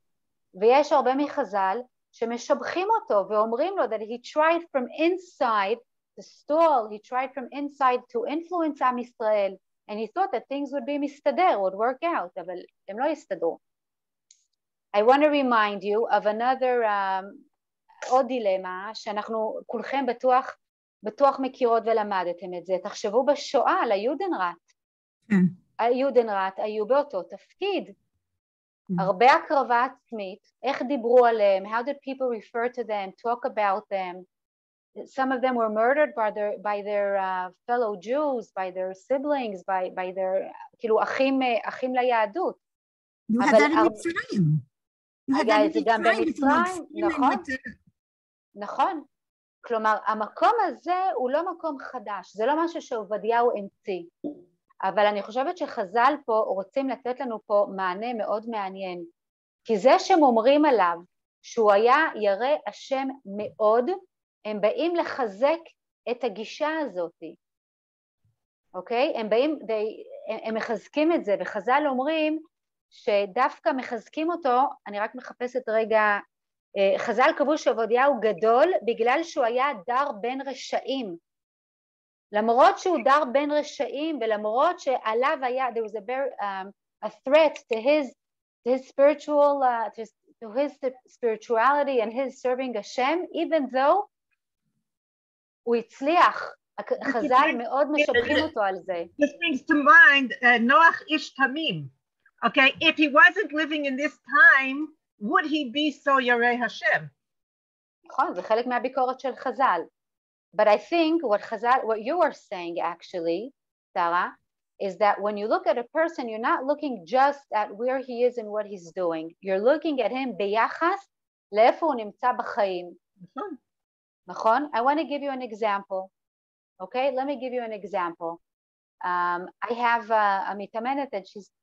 ויש הרבה מחז"ל שמשבחים אותו ואומרים לו that he tried from inside to stall, he tried from inside to influence עם ישראל, and he thought that things would be מסתדר, would work out, אבל הם לא יסתדרו. I want to remind you of another, עוד דילמה, שאנחנו כולכם בטוח מכירות ולמדתם את זה. תחשבו בשואה על היודנראט. היודנראט היו באותו תפקיד. הרבה הקרבה עצמית, איך דיברו עליהם, how did people refer to them, talk about them. Some of them were murdered by their fellow Jews, by their siblings, by their, כאילו אחים ליהדות. You had that in מצרים. היה את זה גם במצרים, נכון? נכון. כלומר, המקום הזה הוא לא מקום חדש, זה לא משהו שעובדיהו המציא. אבל אני חושבת שחז"ל פה רוצים לתת לנו פה מענה מאוד מעניין. כי זה שהם אומרים עליו שהוא היה ירא השם מאוד, הם באים לחזק את הגישה הזאת. אוקיי? הם מחזקים את זה, וחז"ל אומרים שדווקא מחזקים אותו, אני רק מחפשת רגע, חז"ל קבעו שעובדיהו גדול בגלל שהוא היה דר בין רשעים. למרות שהוא דר בין רשעים ולמרות שעליו היה, there was a threat to his spiritual, to his spirituality and his serving Hashem, even though הוא הצליח, חז"ל מאוד משבחים אותו על זה. This brings to mind Noach ish tamim. Okay, if he wasn't living in this time, would he be so Yarei Hashem? נכון, זה חלק מהביקורת של חז"ל. But I think what you are saying actually, Sarah, is that when you look at a person, you're not looking just at where he is and what he's doing. You're looking at him ביחס לאיפה הוא נמצא בחיים. נכון? I want to give you an example. Okay, let me give you an example. I have a מתאמנת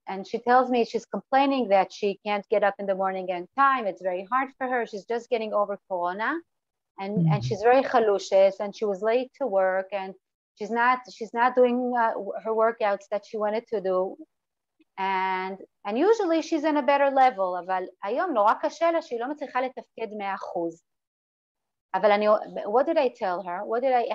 and she tells me she's complaining that she can't get up in the morning in time. It's very hard for her. She's just getting over Corona. And she's very chalushes and she was late to work and she's not doing her workouts that she wanted to do and usually she's in a better level אבל היום נורא קשה לה שהיא לא מצליחה לתפקד 100%. אבל what did I tell her?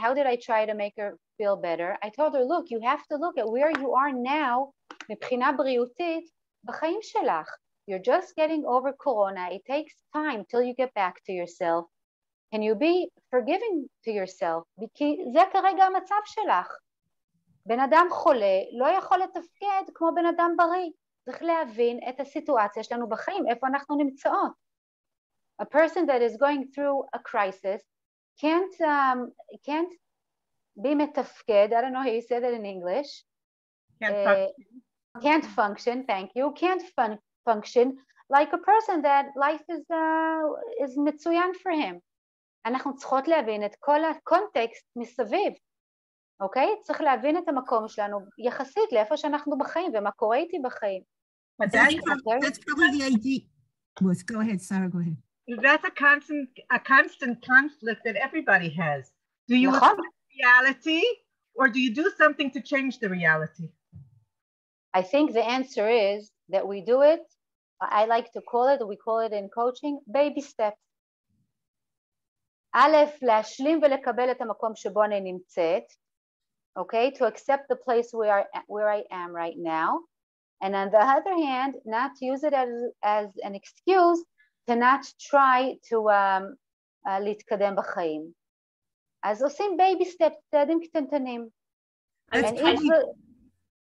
How did I try to make her feel better? I told her, look, you have to look at where you are now מבחינה בריאותית בחיים שלך. You're just getting over Corona. It takes time till you get back to yourself. Can you be forgiving to yourself? כי זה כרגע המצב שלך. בן אדם חולה לא יכול לתפקד כמו בן אדם בריא. צריך להבין את הסיטואציה שלנו בחיים, איפה אנחנו נמצאות. A person that is going through a crisis can't be מתפקד, I don't know how you say that in English. Can't function, thank you. Can't function like a person that life is מצוין for him. אנחנו צריכות להבין את כל הקונטקסט מסביב, אוקיי? צריך להבין את המקום שלנו יחסית לאיפה שאנחנו בחיים ומה קורה איתי בחיים. But that's probably the idea. Go ahead, Sarah, go ahead. That's a constant conflict that everybody has. Do you accept reality or do you do something to change the reality? I think the answer is that we do it, I like to call it, we call it in coaching, baby steps. א', להשלים ולקבל את המקום שבו אני נמצאת, okay, to accept the place where I am right now, and on the other hand, not to use it as an excuse to not try to להתקדם בחיים. אז עושים baby steps, צעדים קטנטנים.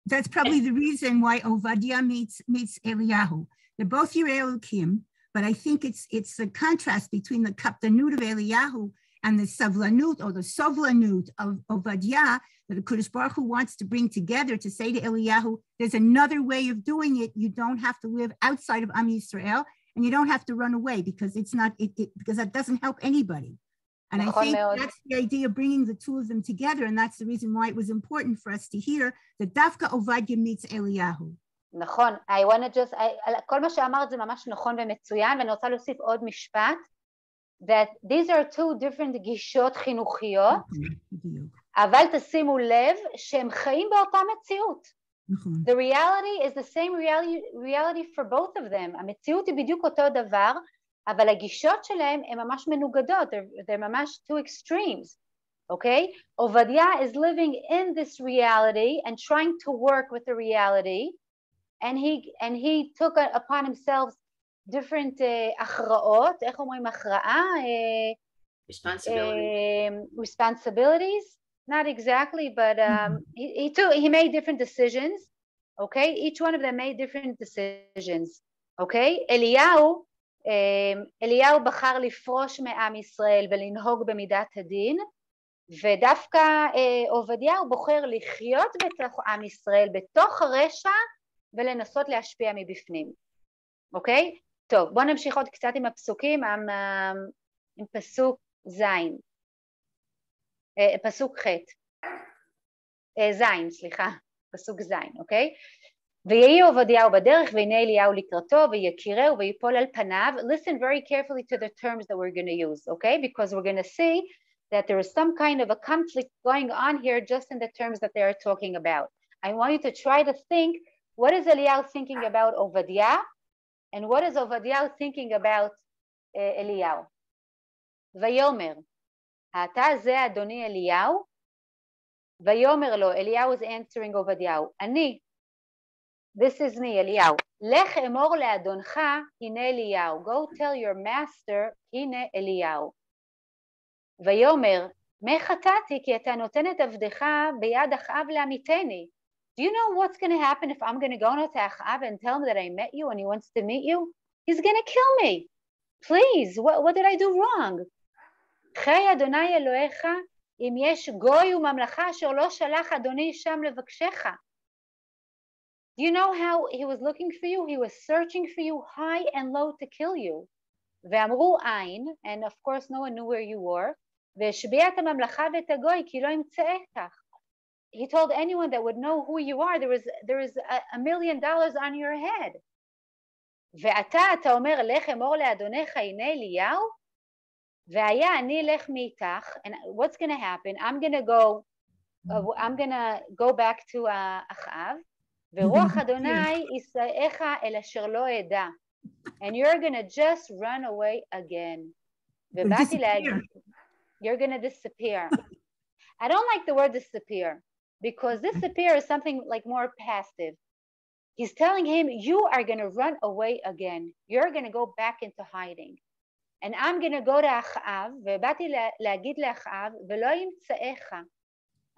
That's probably the reason why Ovadia meets Eliyahu. They're both Yirei Elokim, but I think it's the contrast between the kaptanut of Eliyahu and the savlanut or the sovlanut of Ovadia that the Kodesh Baruch Hu wants to bring together to say to Eliyahu, there's another way of doing it. You don't have to live outside of Am Yisrael and you don't have to run away because it's not because that doesn't help anybody. And I think that's the idea of bringing the two of them together, and that's the reason why it was important for us to hear that Dafka Ovadia meets Eliyahu. נכון, I want to just, כל מה שאמרת זה ממש נכון ומצוין, ואני רוצה להוסיף עוד משפט, that these are two different גישות חינוכיות, אבל תשימו לב שהם חיים באותה מציאות. The reality is the same reality for both of them. המציאות היא בדיוק אותו דבר, אבל הגישות שלהם הן ממש מנוגדות. They're ממש two extremes. Okay? Ovadia is living in this reality and trying to work with the reality, and he took upon himself different הכרעות, איך אומרים הכרעה? Responsibilities. Not exactly, but he made different decisions. Okay, each one of them made different decisions. Okay, אליהו בחר לפרוש מעם ישראל ולנהוג במידת הדין, ודווקא עובדיהו בוחר לחיות בתוך עם ישראל, בתוך הרשע, ולנסות להשפיע מבפנים. אוקיי? טוב, בואו נמשיך עוד קצת עם הפסוקים, עם פסוק זין. פסוק ח' זין, סליחה, פסוק זין, אוקיי? ויהי עובדיהו בדרך, והנה אליהו לקראתו, ויקירהו, ויפול על פניו. Listen very carefully to the terms that we're going to use, okay? Because we're going to see that there is some kind of a conflict going on here just in the terms that they are talking about. I want you to try to think, what is Eliyahu thinking about Obadiah? And what is Obadiah thinking about Eliyahu? ויאמר, אתה זה אדוני אליהו? ויאמר לו, Eliyahu is answering Obadiah, אני, this is me, Eliyahu. לך אמור לאדונך, הנה אליהו. Go tell your master, הנה אליהו. ויאמר, מה חטאתי כי אתה נותן את עבדך ביד אחאב לעמיתני. Do you know what's going to happen if I'm going to go to Achab and tell him that I met you and he wants to meet you? He's going to kill me. Please, what did I do wrong? חי אדוני אלוהיך, אם יש גוי וממלכה אשר לא שלח אדוני שם לבקשך. Do you know how he was looking for you? He was searching for you high and low to kill you. ואמרו אין, and of course no one knew where you were, והשביע את הממלכה ואת הגוי כי לא ימצאך. He told anyone that would know who you are, there is $1 million on your head. ואתה אומר, לך אמור לאדונך, הנה אליהו, והיה אני אלך מאיתך, and what's going to happen? I'm going to go back to אחאב, ורוח אדוני ישאיך אל אשר לא אדע, and you're going to just run away again. ובאתי להגיד, you're going to disappear. I don't like the word disappear, because disappear is something like more passive. He's telling him, you are going to run away again. You're going to go back into hiding. And I'm going to go to אחאב, ובאתי להגיד לאחאב, ולא ימצאך.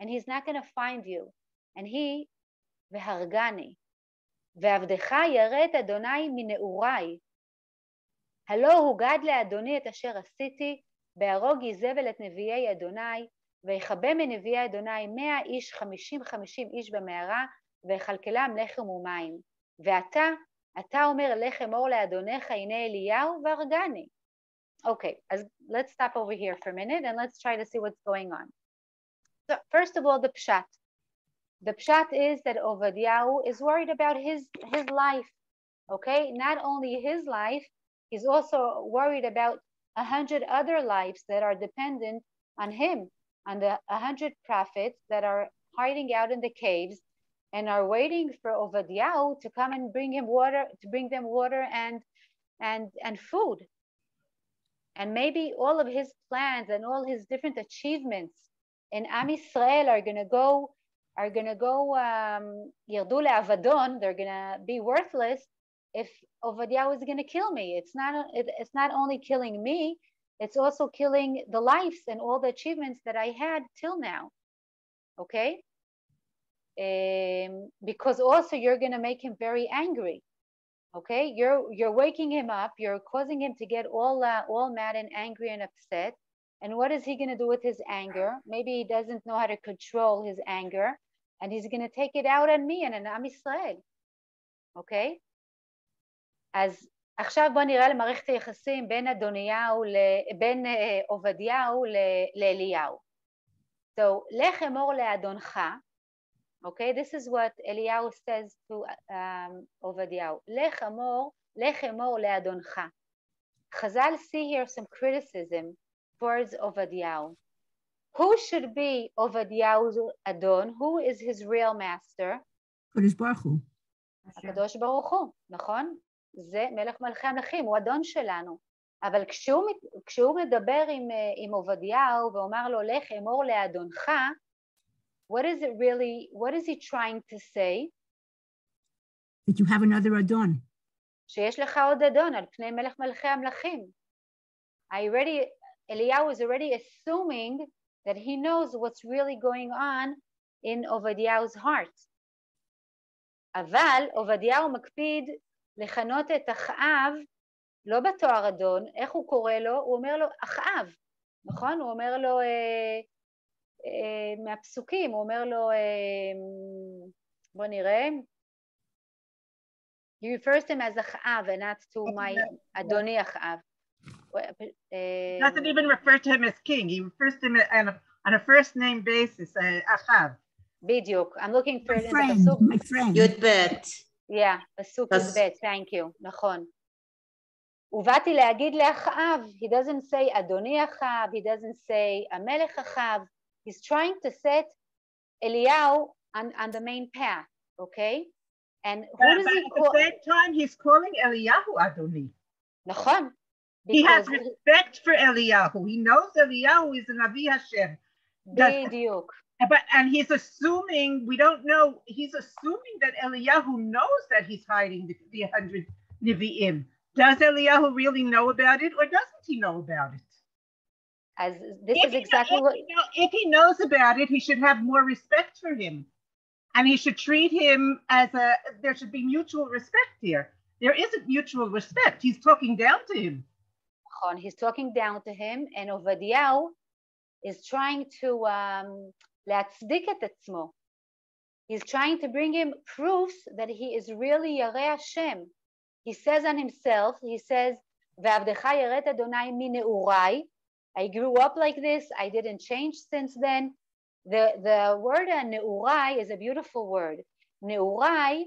And he's not going to find you. And he, והרגני. ועבדך ירא את אדוני מנעורי. הלא הוגד לאדוני את אשר עשיתי, בהרוג איזבל את נביאי אדוני, ויחבא מנביאי אדוני 100 איש 50 איש במערה, ויכלכלם לחם ומים. ואתה אומר לך אמור לאדונך הנה אליהו והרגני. Okay, let's stop over here for a minute and let's try to see what's going on. So first of all, the pshat. The pshat is that Obadiah is worried about his life. Okay, not only his life, he's also worried about 100 other lives that are dependent on him, on the 100 prophets that are hiding out in the caves and are waiting for Obadiah to come and bring them water and food. And maybe all of his plans and all his different achievements in Am Yisrael are going to go ירדו לאבדון, they're going to be worthless if Obadiah is going to kill me. It's not only killing me, it's also killing the lives and all the achievements that I had till now. Okay? Because also you're going to make him very angry. Okay? You're waking him up, you're causing him to get all mad and angry and upset. And what is he going to do with his anger? Maybe he doesn't know how to control his anger, and he's going to take it out on me and on Am Yisrael. Okay? אז עכשיו בוא נראה למערכת היחסים בין עובדיהו לאליהו. So, לך אמור לאדונך. Okay, this is what Eliyahu says to Obadiah. לך אמור לאדונך. Chazal see here some criticism towards Obadiah. Who should be Obadiah's Adon? Who is his real master? Kodesh Baruch Hu. הקדוש ברוך הוא, נכון? זה מלך מלכי המלכים, הוא אדון שלנו. אבל כשהוא מדבר עם עובדיהו ואומר לו, לך אמור לאדונך, what is he trying to say? That you have another Adon. שיש לך עוד אדון על פני מלך מלכי המלכים. Eliyahu is already assuming that he knows what's really going on in עובדיהu's heart. אבל עובדיהו מקפיד לכנות את אחאב, לא בתואר אדון, איך הוא קורא לו? הוא אומר לו אחאב, נכון? הוא אומר לו מהפסוקים, הוא אומר לו, בוא נראה, he refers to him as אחאב and not to my אדוני אחאב. Doesn't even refer to him as king, he refers to him on a first name basis, אחאב. בדיוק, I'm looking for My friend. י"ב. Yeah, פסוק י"ב, thank you, נכון. ובאתי להגיד לאחאב, he doesn't say אדוני אחאב, he doesn't say המלך אחאב, he's trying to set Eliyahu on the main path, okay? And who does he call? At the same time, he's calling Eliyahu Adoni. נכון. He has respect for Eliyahu. He knows Eliyahu is an Navi Hashem. בדיוק. And he's assuming, we don't know, he's assuming that Eliyahu knows that he's hiding the 100 Nevi'im. Does Eliyahu really know about it, or doesn't he know about it? As this is exactly what... If he knows about it, he should have more respect for him. And he should treat him as there should be mutual respect here. There isn't mutual respect. He's talking down to him. He's talking down to him, and Ovadiah is trying to להצדיק את עצמו. He's trying to bring him proofs that he is really ירא השם. He says on himself, he says, ועבדך יראת אדוני מנעוריי. I grew up like this, I didn't change since then. The word נעוריי is a beautiful word. נעוריי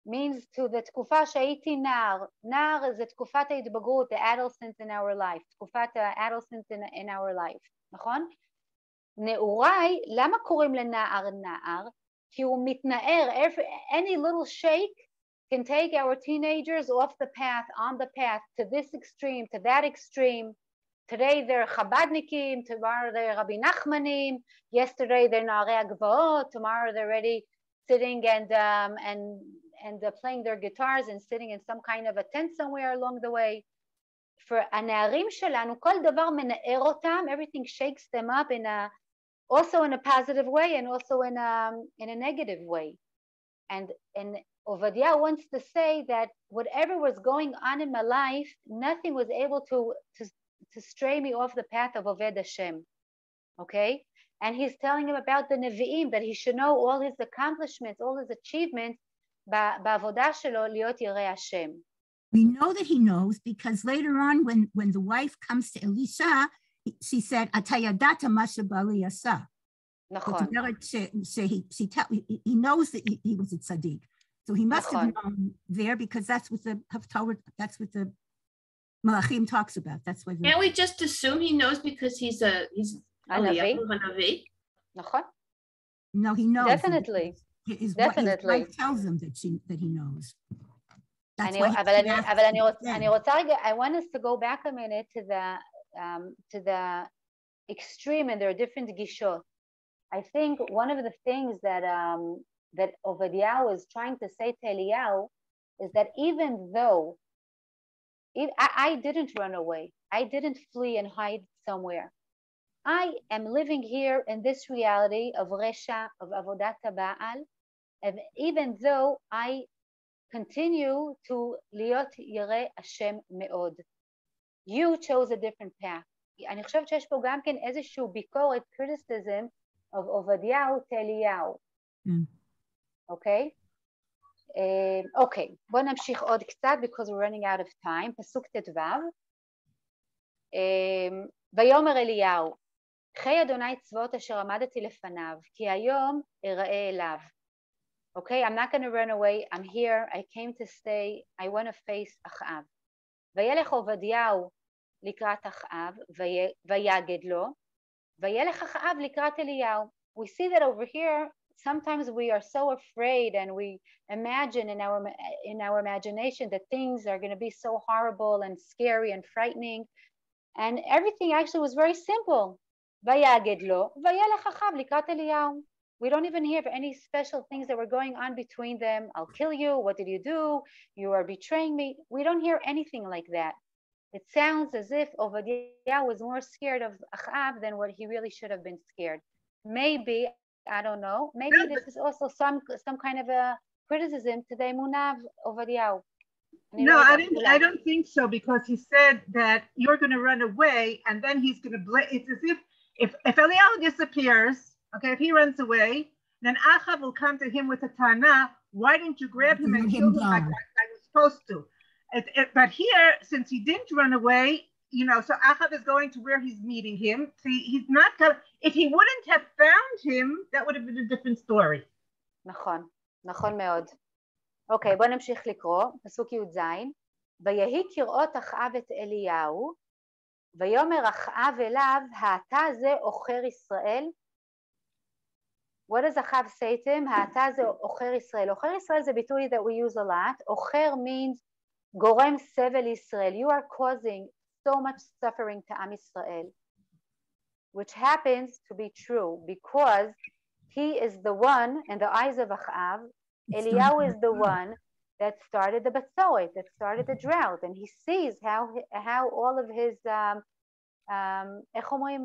means to the תקופה שהייתי נער. נער זה תקופת ההתבגרות, the adolescence in our life. תקופת adolescence in our life, נכון? נעוריי, למה קוראים לנער נער? כי הוא מתנער, any little shake can take our teenagers off the path, on the path, to this extreme, to that extreme. Today they're Chabadnikim, tomorrow they're Rabbi Nachmanim, yesterday they're Na'arei HaGvaot, tomorrow they're already sitting and playing their guitars and sitting in some kind of a tent somewhere along the way. For הנערים שלנו, כל דבר מנער אותם, everything shakes them up also in a positive way and also in a negative way. And Ovadiah wants to say that whatever was going on in my life, nothing was able to stray me off the path of Oved Hashem. Okay? And he's telling him about the Nevi'im, that he should know all his accomplishments, all his achievements, בעבודה שלו להיות ירא Hashem. We know that he knows because later on when the wife comes to Elisha, she said, "Ata yadata ma shebali yasa." נכון. He knows that he was a tzaddik. So he must have known there because that's what the Haftarah, that's what the Malachim talks about. That's why. Can't we just assume he knows because he's a Navi? נכון. No, he knows. Definitely. His wife tells him that he knows. I want us to go back a minute to the extreme, and there are different gishot. I think one of the things that Ovadiah is trying to say to Eliyahu is that even though I didn't run away, I didn't flee and hide somewhere. I am living here in this reality of Resha, of Avodat Ba'al, and even though I continue to להיות ירא השם מאוד. You chose a different path. אני חושבת שיש פה גם כן איזשהו ביקורת, criticism of עובדיהו to אליהו. אוקיי? אוקיי, בואו נמשיך עוד קצת because we're running out of time. פסוק ט"ו. ויאמר אליהו, חי אדוני צבאות אשר עמדתי לפניו, כי היום אראה אליו. Okay, I'm not going to run away. I'm here. I came to stay. I want to face אחאב. וילך עובדיהו לקראת אחאב, ויגד לו, וילך אחאב לקראת אליהו. We see that over here, sometimes we are so afraid and we imagine in our imagination that things are going to be so horrible and scary and frightening. And everything actually was very simple. ויגד לו, וילך אחאב לקראת אליהו. We don't even hear any special things that were going on between them. I'll kill you. What did you do? You are betraying me. We don't hear anything like that. It sounds as if Obadiah was more scared of Achab than what he really should have been scared. Maybe, I don't know, maybe this is also some kind of a criticism to the Emunah of Obadiah. No, I don't think so, because he said that you're going to run away and then he's going to blame. It's as if Eliyahu disappears, okay, if he runs away, then Achab will come to him with a tana. Why didn't you grab him and kill him like I was supposed to? But here, since he didn't run away, you know, so Achab is going to where he's meeting him. See, he's not coming. If he wouldn't have found him, that would have been a different story. נכון, נכון מאוד. אוקיי, בוא נמשיך לקרוא, פסוק י"ז. ויהי כראות אחאב את אליהו, ויאמר אחאב אליו, האתה זה עוכר ישראל? What does Achab say to him? האתה זה עוכר ישראל. עוכר ישראל זה ביטוי that we use a lot. עוכר means גורם סבל לישראל. You are causing so much suffering to עם ישראל, which happens to be true because he is the one, in the eyes of Achab, Eliyahu is the one that started the Batzoret, that started the drought, and he sees how all of his איך אומרים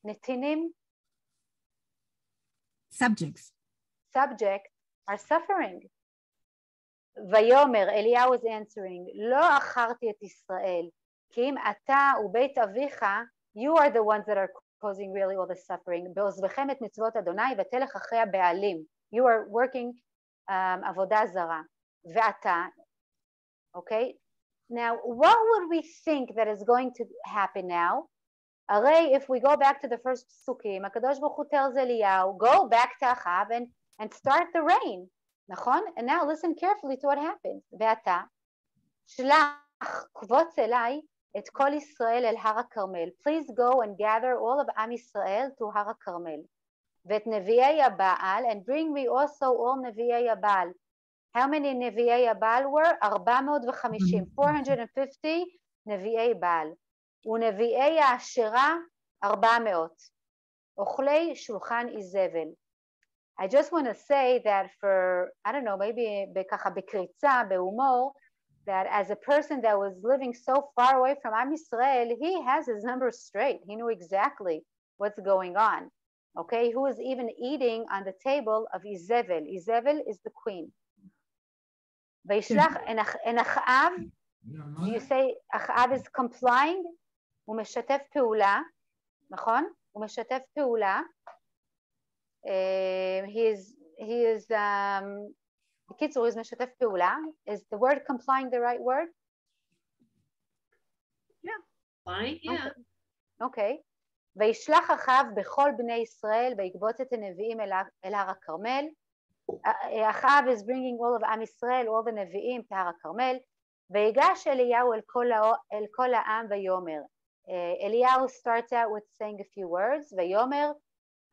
נתינים? Subjects are suffering. ויאמר, Eliyahu is answering, לא עכרתי את ישראל, כי אם אתה ובית אביך, you are the ones that are causing really all the suffering. בעוזבכם את מצוות אדוני ותלך אחרי הבעלים. You are working עבודה זרה. ואתה, okay? Now, what would we think that is going to happen now? הרי if we go back to the first פסוקים, הקדוש ברוך הוא tells אליהו, go back to Achab and start the rain. נכון? And now listen carefully to what happens. ואתה, שלח קבוץ אליי את כל ישראל אל הר הכרמל. Please go and gather all of עם ישראל to הר הכרמל. ואת נביאי הבעל, and bring me also all נביאי הבעל. How many נביאי הבעל were? 450, 450 נביאי בעל. ונביאי האשרה 400. אוכלי שולחן איזבל. I just want to say that for, I don't know, maybe ככה בקריצה, בהומור, that as a person that was living so far away from Am Yisrael, he has his numbers straight. He knew exactly what's going on. Okay, who is even eating on the table of Izebel. Izebel is the queen. וישלח, and Achab, do you say Achab is complying? הוא משתף פעולה, נכון? הוא משתף פעולה. He is בקיצור, is משתף פעולה. Is the word complying the right word? Yeah. Fine, yeah. Okay. וישלח אחאב בכל בני ישראל ויקבוץ את הנביאים אל הר הכרמל. אחאב is bringing all of עם ישראל, all the נביאים to הר הכרמל. ויגש אליהו אל כל העם ויאמר. אליהו starts out with saying a few words, ויאמר,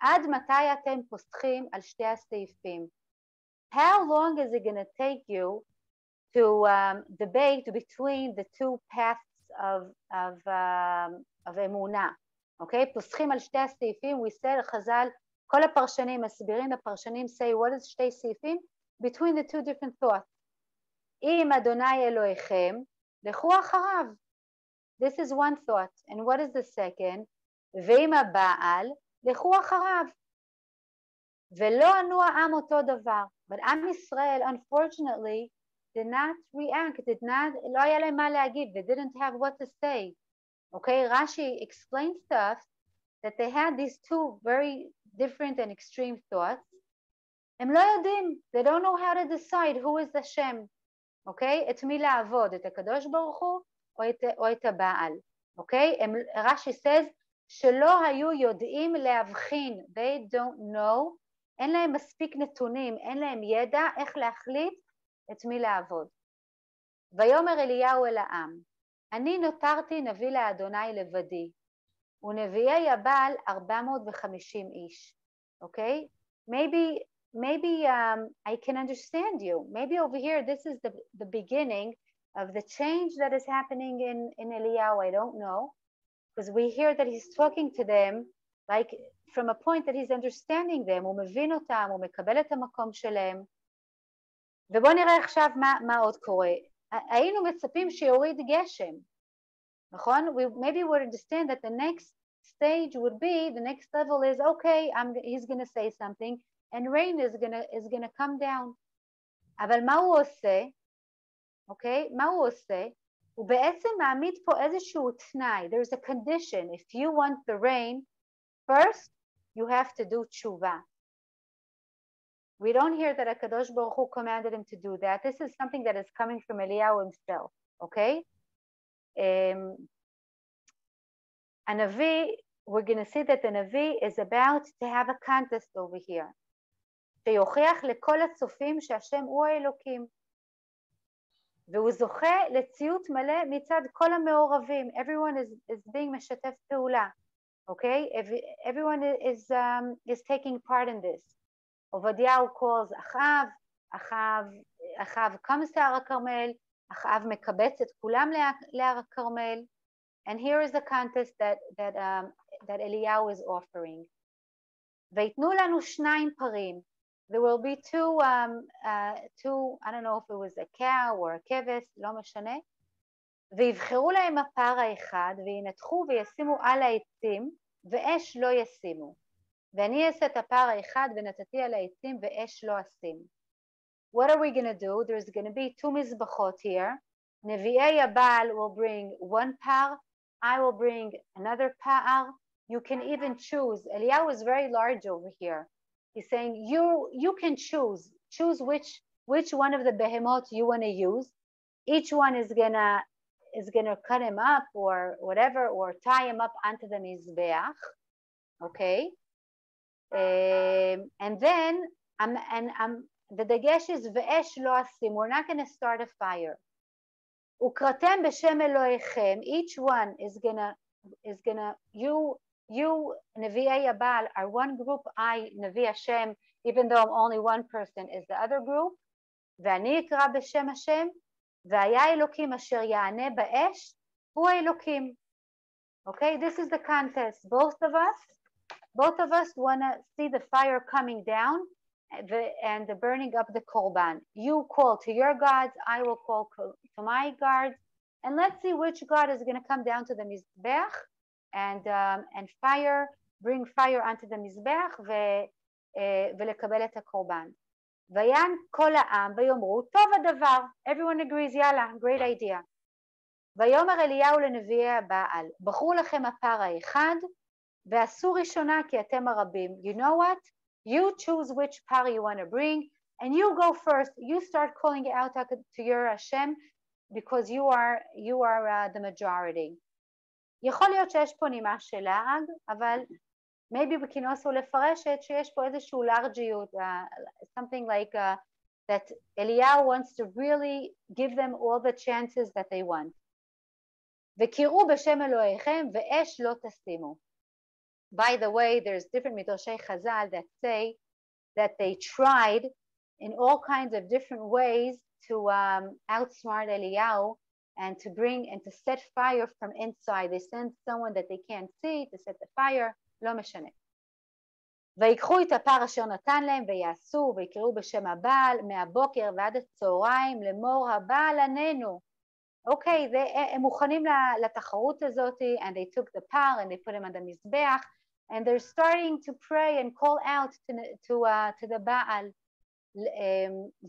עד מתי אתם פוסחים על שתי הסעיפים? How long is it going to take you to debate between the two paths of אמונה? Okay, פוסחים על שתי הסעיפים, we said, חז"ל, כל הפרשנים מסבירים, הפרשנים say, what is שתי סעיפים? Between the two different thoughts. אם אדוני אלוהיכם, לכו אחריו. This is one thought. And what is the second? ואם הבעל, לכו אחריו. ולא ענו העם אותו דבר. But עם ישראל, unfortunately, did not react, לא היה להם מה להגיד, they didn't have what to say. Okay, Rashi explains to us that they had these two very different and extreme thoughts. הם לא יודעים, they don't know how to decide who is Hashem. Okay, את מי לעבוד, את הקדוש ברוך הוא או את הבעל. Okay, Rashi says שלא היו יודעים להבחין, they don't know, אין להם מספיק נתונים, אין להם ידע איך להחליט את מי לעבוד. ויאמר אליהו אל העם, אני נותרתי נביא לאדוני לבדי, ונביאי הבעל 450 איש. Okay? maybe I can understand you. Maybe over here, this is the beginning of the change that is happening in Eliyahu. I don't know, because we hear that he's talking to them like from a point that he's understanding them, הוא מבין אותם, הוא מקבל את המקום שלהם. ובואו נראה עכשיו מה עוד קורה. היינו מצפים שיוריד גשם, נכון? Maybe we understand that the next stage would be, the next level is, okay, he's going to say something, and rain is gonna come down. אבל מה הוא עושה? אוקיי? מה הוא עושה? הוא בעצם מעמיד פה איזשהו תנאי. There's a condition. If you want the rain, first, you have to do tshuva. We don't hear that HaKadosh Baruch Hu commanded him to do that. This is something that is coming from Eliyahu himself, okay? A Navi, we're going to see that the Navi is about to have a contest over here. שיוכיח לכל הצופים שהשם הוא האלוקים. והוא זוכה לציות מלא מצד כל המעורבים. Everyone is being משתף פעולה, okay? Everyone is taking part in this. עובדיהו calls אחאב comes to הר הכרמל, אחאב מקבץ את כולם להר הכרמל, and here is the contest that Eliyahu is offering. ויתנו לנו 2 פרים. There will be two, I don't know if it was a cow or a כבש, לא משנה, ויבחרו להם הפר האחד, וינתחו וישימו על העצים, ואש לא ישימו. ואני אעשה את הפר האחד, ונתתי על העצים, ואש לא אשים. What are we going to do? There's going to be 2 מזבחות here. נביאי הבעל will bring 1 פר, I will bring another פר. You can even choose. Eliyahu is very large over here. He's saying you can choose which one of the behemoth you want to use. Each one is gonna cut him up or whatever, or tie him up onto the mizbeach, okay? And then the dagesh is ve'esh lo asim. We're not gonna start a fire. Ukratem b'shem Elohechem. Each one is gonna you, Nevi'ei Abal, are one group, I, Nevi Hashem, even though I'm only one person, is the other group. ואני אקרא בשם השם, והיה אלוקים אשר יענה באש, הוא האלוקים. Okay, this is the contest. Both of us want to see the fire coming down and the burning up the korban. You call to your gods, I will call to my gods, and let's see which God is going to come down to the mizbech and bring fire onto the מזבח ולקבל את הקורבן. ויען כל העם ויאמרו, טוב הדבר. Everyone agrees, יאללה, great idea. ויאמר אליהו לנביאי הבעל, בחרו לכם הפר האחד, ועשו ראשונה כי אתם הרבים. You know what? You choose which par you want to bring, and you go first. You start calling out to your Hashem, because you are the majority. יכול להיות שיש פה נימה של לעג, אבל maybe we can also לפרשת שיש פה איזשהו לארג'יות, something like that Eliyahu wants to really give them all the chances that they want. וקראו בשם אלוהיכם ואש לא תשימו. By the way, there's different midrashei Chazal that say that they tried in all kinds of different ways to outsmart Eliyahu and to bring and to set fire from inside. They send someone that they can't see to set the fire, לא משנה. ויקחו את הפר אשר נתן להם ויעשו ויקראו בשם הבעל מהבוקר ועד הצהריים לאמור הבעל עננו. אוקיי, הם מוכנים לתחרות הזאת, and they took the par and they put him on the מזבח, and they're starting to pray and call out to the בעל,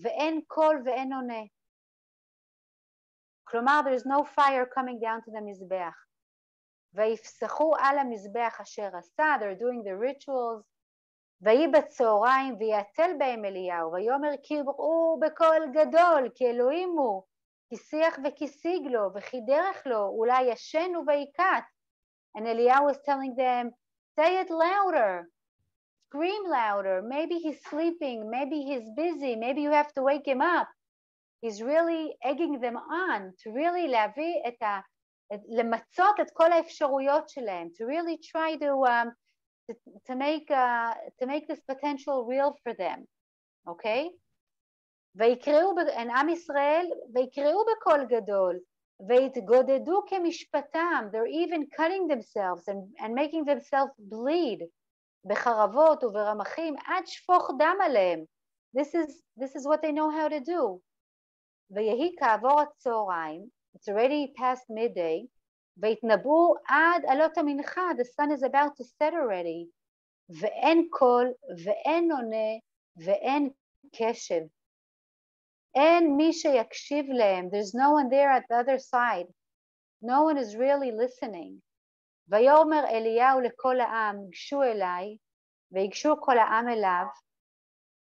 ואין קול ואין עונה. כלומר, there's no fire coming down to the מזבח. ויפסחו על המזבח אשר עשה, they're doing the rituals, ויהי בצהריים ויעתל בהם אליהו, ויאמר קראו בקול גדול, כי אלוהים הוא, כי שיח וכיסיג לו, וכי דרך לו, אולי ישנו ויקט. And Eliyahu was telling them, say it louder, scream louder, maybe he's sleeping, maybe he's busy, maybe you have to wake him up. He's really egging them on to really להביא למצות את כל האפשרויות שלהם, to really try to make this potential real for them, okay? and עם ישראל, ויקראו בקול גדול, ויתגודדו כמשפטם, they're even cutting themselves and making themselves bleed, בחרבות וברמחים, עד שפוך דם עליהם. This is what they know how to do. ויהי כעבור הצהריים, it's already past midday, והתנבאו עד עלות המנחה, the sun is about to set already, ואין קול, ואין עונה, ואין קשב. אין מי שיקשיב להם, there's no one there at the other side, no one is really listening. ויאמר אליהו לכל העם, גשו אליי, ויגשו כל העם אליו,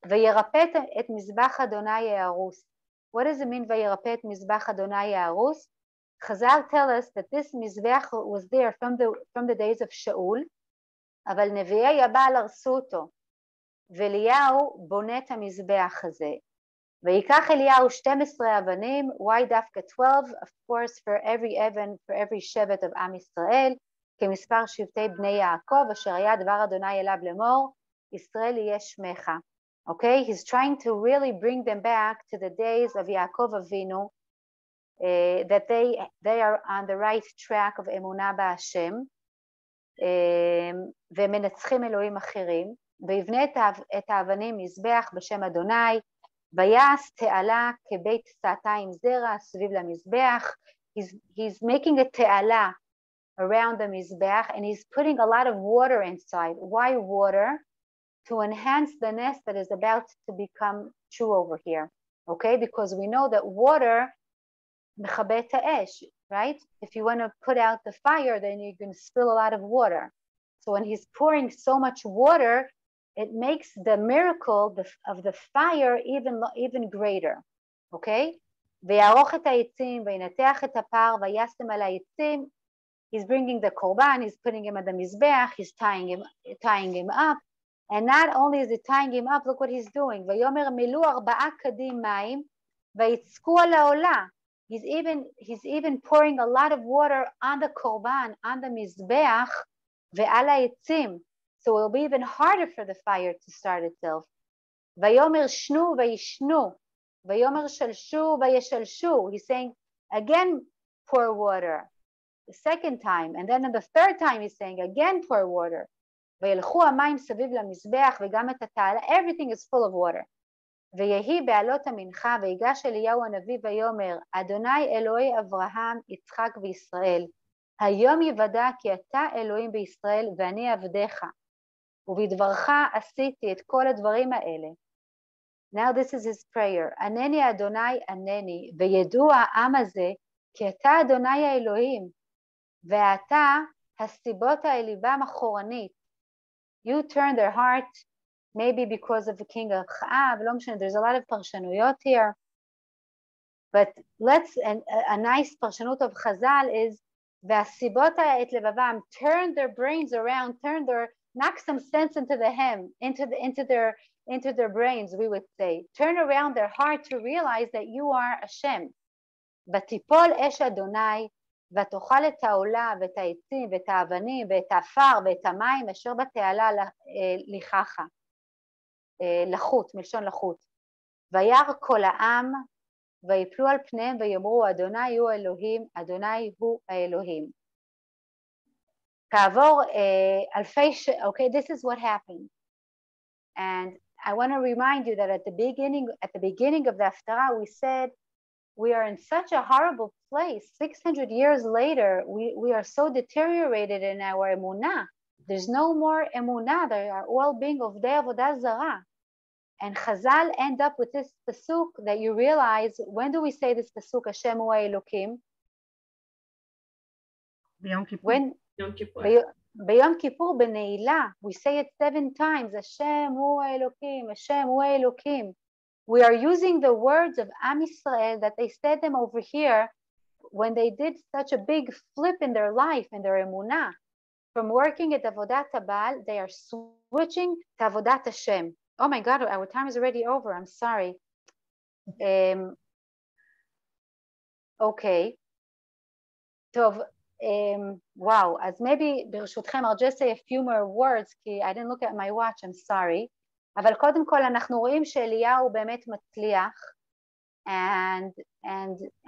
וירפא את מזבח אדוני יהרוס. What does it mean וירפא את מזבח אדוני יהרוס? Chazal tell us that this מזבח was there from the days of שאול, אבל נביאי הבעל הרסו אותו, ואליהו בונה את המזבח הזה. ויקח אליהו 12 אבנים, why דווקא 12? Of course for every אבן, for every שבט of עם ישראל, כמספר שבטי בני יעקב, אשר היה דבר אדוני אליו לאמור, ישראל יהיה שמך. Okay, he's trying to really bring them back to the days of Yaakov Avinu, that they are on the right track of אמונה בהשם, ומנצחים אלוהים אחרים, ויבנה את האבנים מזבח בשם אדוני, ויעש תעלה כבית סעתיים זרע סביב למזבח. He's making a תעלה around the mizbeach, and he's putting a lot of water inside. Why water? To enhance the nest that is about to become true over here, okay? Because we know that water מכבה את האש, right? If you want to put out the fire, then you're going to spill a lot of water. So when he's pouring so much water, it makes the miracle of the fire even greater, okay? ויערוך את העצים, וינתח את הפר, וישם על העצים. He's bringing the korban, he's putting him at the mizbeach, he's tying him up, and not only is he tying him up, look what he's doing. ויאמר מילאו 4 כדים מים, ויצקו על העולה. He's even pouring a lot of water on the korban, on the mizbeach, ועל העצים. So it will be even harder for the fire to start itself. ויאמר שנו וישנו, ויאמר שלשו וישלשו. He's saying, again, pour water. The second time, and then the third time he's saying, again, pour water. וילכו המים סביב למזבח וגם את התעלה, everything is full of water. ויהי בעלות המנחה, ויגש אליהו הנביא ויאמר, אדוני אלוהי אברהם, יצחק וישראל, היום יוודע כי אתה אלוהים בישראל ואני עבדיך, ובדברך עשיתי את כל הדברים האלה. Now this is his prayer. ענני אדוני ענני, וידעו העם הזה, כי אתה אדוני האלוהים, ואתה הסיבות על ליבם אחורנית. You turn their heart, maybe because of the king of Chaav, לא משנה, there's a lot of פרשנויות here. But a nice פרשנות of Chazal is, והסיבות את לבבם, turn their brains around, knock some sense into their brains, we would say. Turn around their heart to realize that you are Hashem. ותיפול אש אדוני, ותאכל את העולה ואת העצים ואת האבנים ואת האפר ואת המים אשר בתעלה לככה. לחות, מלשון לחות. וירא כל העם, ויפלו על פניהם ויאמרו, אדוני הוא אלוהים, אדוני הוא האלוהים. כעבור אלפי okay, this is what happened. And I want to remind you that at the beginning of the Haftarah, we said, we are in such a horrible place. 600 years later, we are so deteriorated in our emunah. There's no more emunah. They are all being of avodah zarah. And Chazal end up with this pasuk that you realize, when do we say this pasuk, Hashem hu Elokim? B'Yom Kippur, b'Ne'ilah, we say it 7 times, Hashem hu Elokim, Hashem hu Elokim. We are using the words of Am Yisrael that they said them over here when they did such a big flip in their life, in their emunah. From working at Avodat HaBaal, they are switching to Avodat Hashem. Oh my God, our time is already over. I'm sorry. Okay. So וואו, אז maybe ברשותכם, I'll just say a few more words, כי I didn't look at my watch, I'm sorry. אבל קודם כל אנחנו רואים שאליהו באמת מצליח, and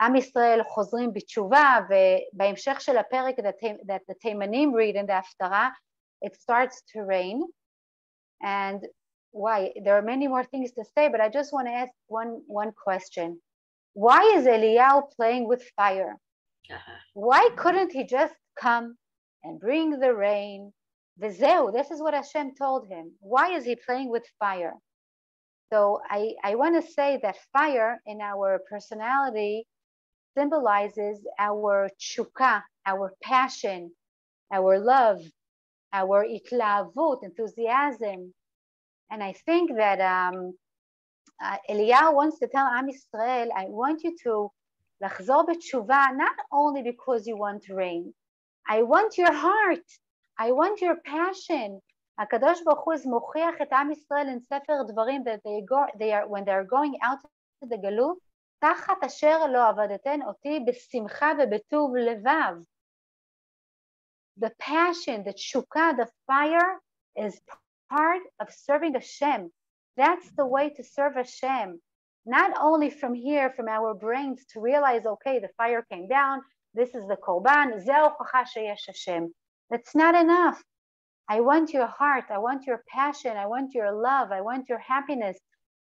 עם ישראל חוזרים בתשובה, ובהמשך של הפרק that the תימנים read in the הפטרה, it starts to rain, and why? There are many more things to say, but I just want to ask one question. Why is Eliyahu playing with fire? Why couldn't he just come and bring the rain? V'zeu, this is what Hashem told him. Why is he playing with fire? So I want to say that fire in our personality symbolizes our tshuka, our passion, our love, our itlavut, enthusiasm. And I think that Eliyahu wants to tell Am Yisrael, I want you to לחזור בתשובה, not only because you want rain. I want your heart. I want your passion. הקדוש ברוך הוא מוכיח את עם ישראל in ספר דברים that when they are going out to the גלות, תחת אשר לא עבדתן אותי בשמחה ובטוב לבב. The passion, the tshuka, the fire is part of serving Hashem. That's the way to serve Hashem. Not only from here, from our brains, to realize, okay, the fire came down, this is the korban, זה ההוכחה שיש Hashem. That's not enough. I want your heart, I want your passion, I want your love, I want your happiness.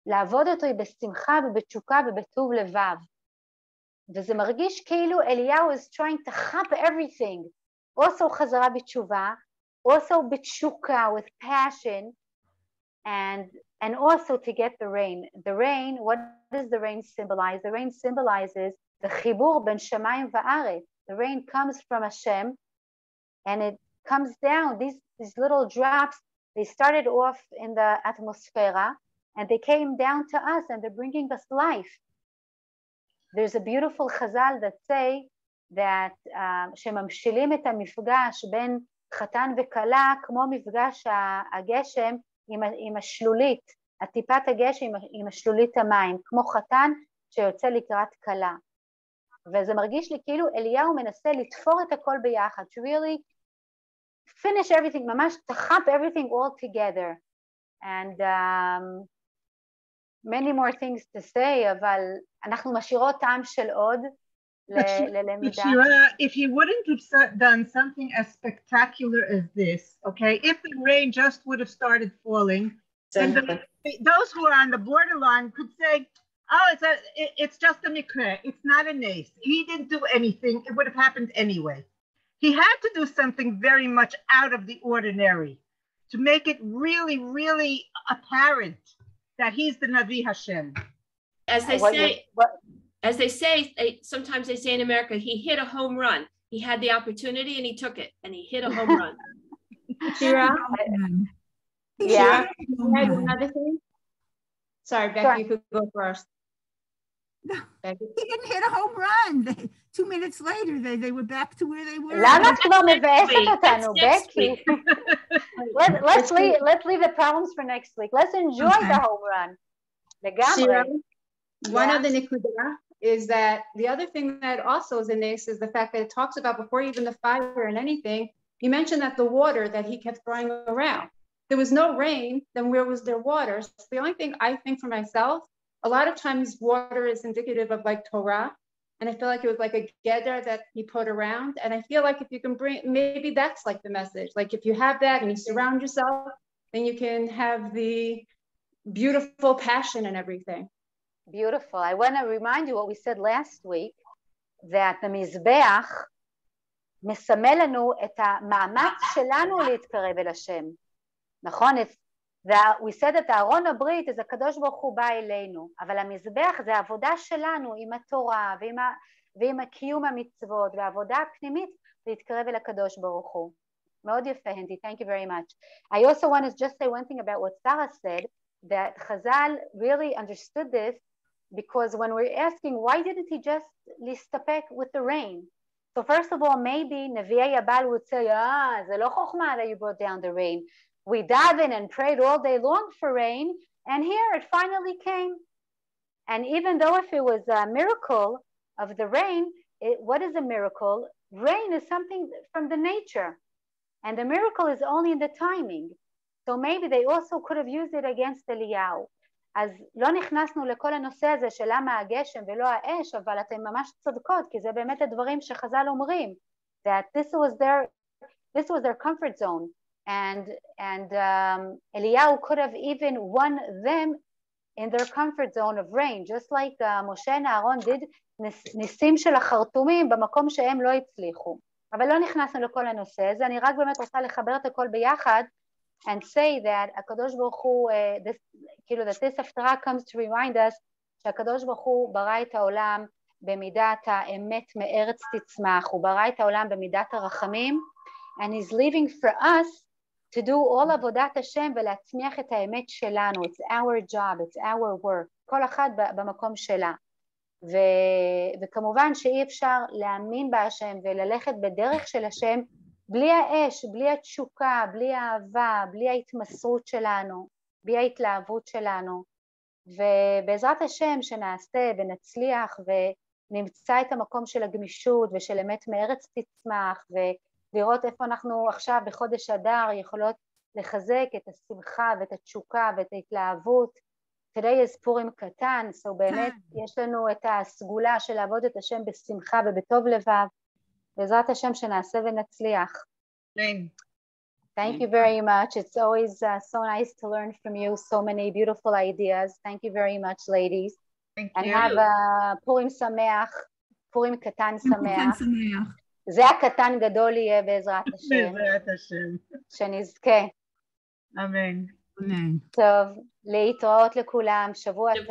לעבוד אותו בשמחה ובתשוקה ובטוב לבב. וזה מרגיש כאילו אליהו is trying to chop everything. Also חזרה בתשובה, also בתשוקה, with passion, and also to get the rain. The rain, what does the rain symbolize? The rain symbolizes the chibur ben shamayim va'aretz. The rain comes from Hashem, and it comes down. These little drops, they started off in the atmosphere, and they came down to us, and they're bringing us life. There's a beautiful chazal that say that שממשילים את המפגש בין חתן וכלה כמו מפגש הגשם עם השלולית, הטיפת הגשם עם השלולית המים, כמו חתן שיוצא לקראת כלה. וזה מרגיש לי כאילו אליהו מנסה לתפור את הכל ביחד, to really finish everything, ממש תחפ everything all together. And many more things to say, אבל אנחנו משאירות טעם של עוד ללמידה. If he wouldn't have done something as spectacular as this, okay, if the rain just would have started falling, then those who are on the borderline could say, oh, it's just a mikra, it's not a nace. He didn't do anything, it would have happened anyway. He had to do something very much out of the ordinary to make it really, really apparent that he's the Navi Hashem. As they say, sometimes they say in America, he hit a home run. He had the opportunity and he took it, and he hit a home run. Shira? Yeah. Another thing? Sorry, Becky, you could go first. No, he didn't hit a home run. 2 minutes later, they were back to where they were. למה את כבר מבאסת אותנו, Becky? Let's leave the problems for next week. Let's enjoy the home run. Shira, one of the nikudah is that the other thing that also is in this is the fact that it talks about before even the fire and anything, you mentioned that the water that he kept throwing around. There was no rain, then where was there water? So the only thing I think for myself, a lot of times water is indicative of like Torah. And I feel like it was like a gedder that he put around. And I feel like if you can bring, maybe that's like the message. Like if you have that and you surround yourself, then you can have the beautiful passion and everything. Beautiful. I want to remind you what we said last week, that the מזבח מסמל לנו את המאמץ שלנו להתקרב אל השם. נכון? We said that הארון הברית is הקדוש ברוך הוא בא אלינו, אבל המזבח זה העבודה שלנו עם התורה ועם הקיום המצוות והעבודה הפנימית להתקרב אל הקדוש ברוך הוא. מאוד יפה, הנדי. Thank you very much. I also want to just say one thing about what Sarah said, that Chazal really understood this, because when we're asking why didn't he just להסתפק with the rain? So first of all, maybe נביאי הבעל would say, זה לא חוכמה that you brought down the rain. We davened and prayed all day long for rain, and here it finally came. And even though if it was a miracle of the rain, what is a miracle? rain is something from the nature, and the miracle is only in the timing. So maybe they also could have used it against אליהו. אז לא נכנסנו לכל הנושא הזה של למה הגשם ולא האש, אבל אתם ממש צודקות, כי זה באמת הדברים שחז"ל אומרים, that this was their comfort zone, and Eliyahu could have even won them in their comfort zone of rain, just like Moshe and Aaron did ניסים של החרטומים במקום שהם לא הצליחו. אבל לא נכנסנו לכל הנושא הזה, אני רק באמת רוצה לחבר את הכל ביחד, and say that הקדוש ברוך הוא, כאילו that this הפטרה comes to remind us, שהקדוש ברוך הוא ברא את העולם במידת האמת מארץ תצמח, הוא ברא את העולם במידת הרחמים, and he's leaving for us to do all עבודת השם ולהצמיח את האמת שלנו, it's our job, it's our work, כל אחד במקום שלה. וכמובן שאי אפשר להאמין בהשם וללכת בדרך של השם בלי האש, בלי התשוקה, בלי האהבה, בלי ההתמסרות שלנו, בלי ההתלהבות שלנו. ובעזרת השם שנעשה ונצליח ונמצא את המקום של הגמישות ושל אמת מארץ תצמח, ולראות איפה אנחנו עכשיו בחודש אדר יכולות לחזק את השמחה ואת התשוקה ואת ההתלהבות. Today is פורים קטן, so באמת יש לנו את הסגולה של לעבוד את השם בשמחה ובטוב לבב, בעזרת השם שנעשה ונצליח. Thank you very much. It's always so nice to learn from you, so many beautiful ideas. Thank you very much, ladies. Thank And you. have a פורים שמח, פורים קטן שמח. זה הקטן גדול יהיה בעזרת השם. בעזרת השם. שנזכה. אמן. אמן. טוב, להתראות לכולם, שבוע טוב.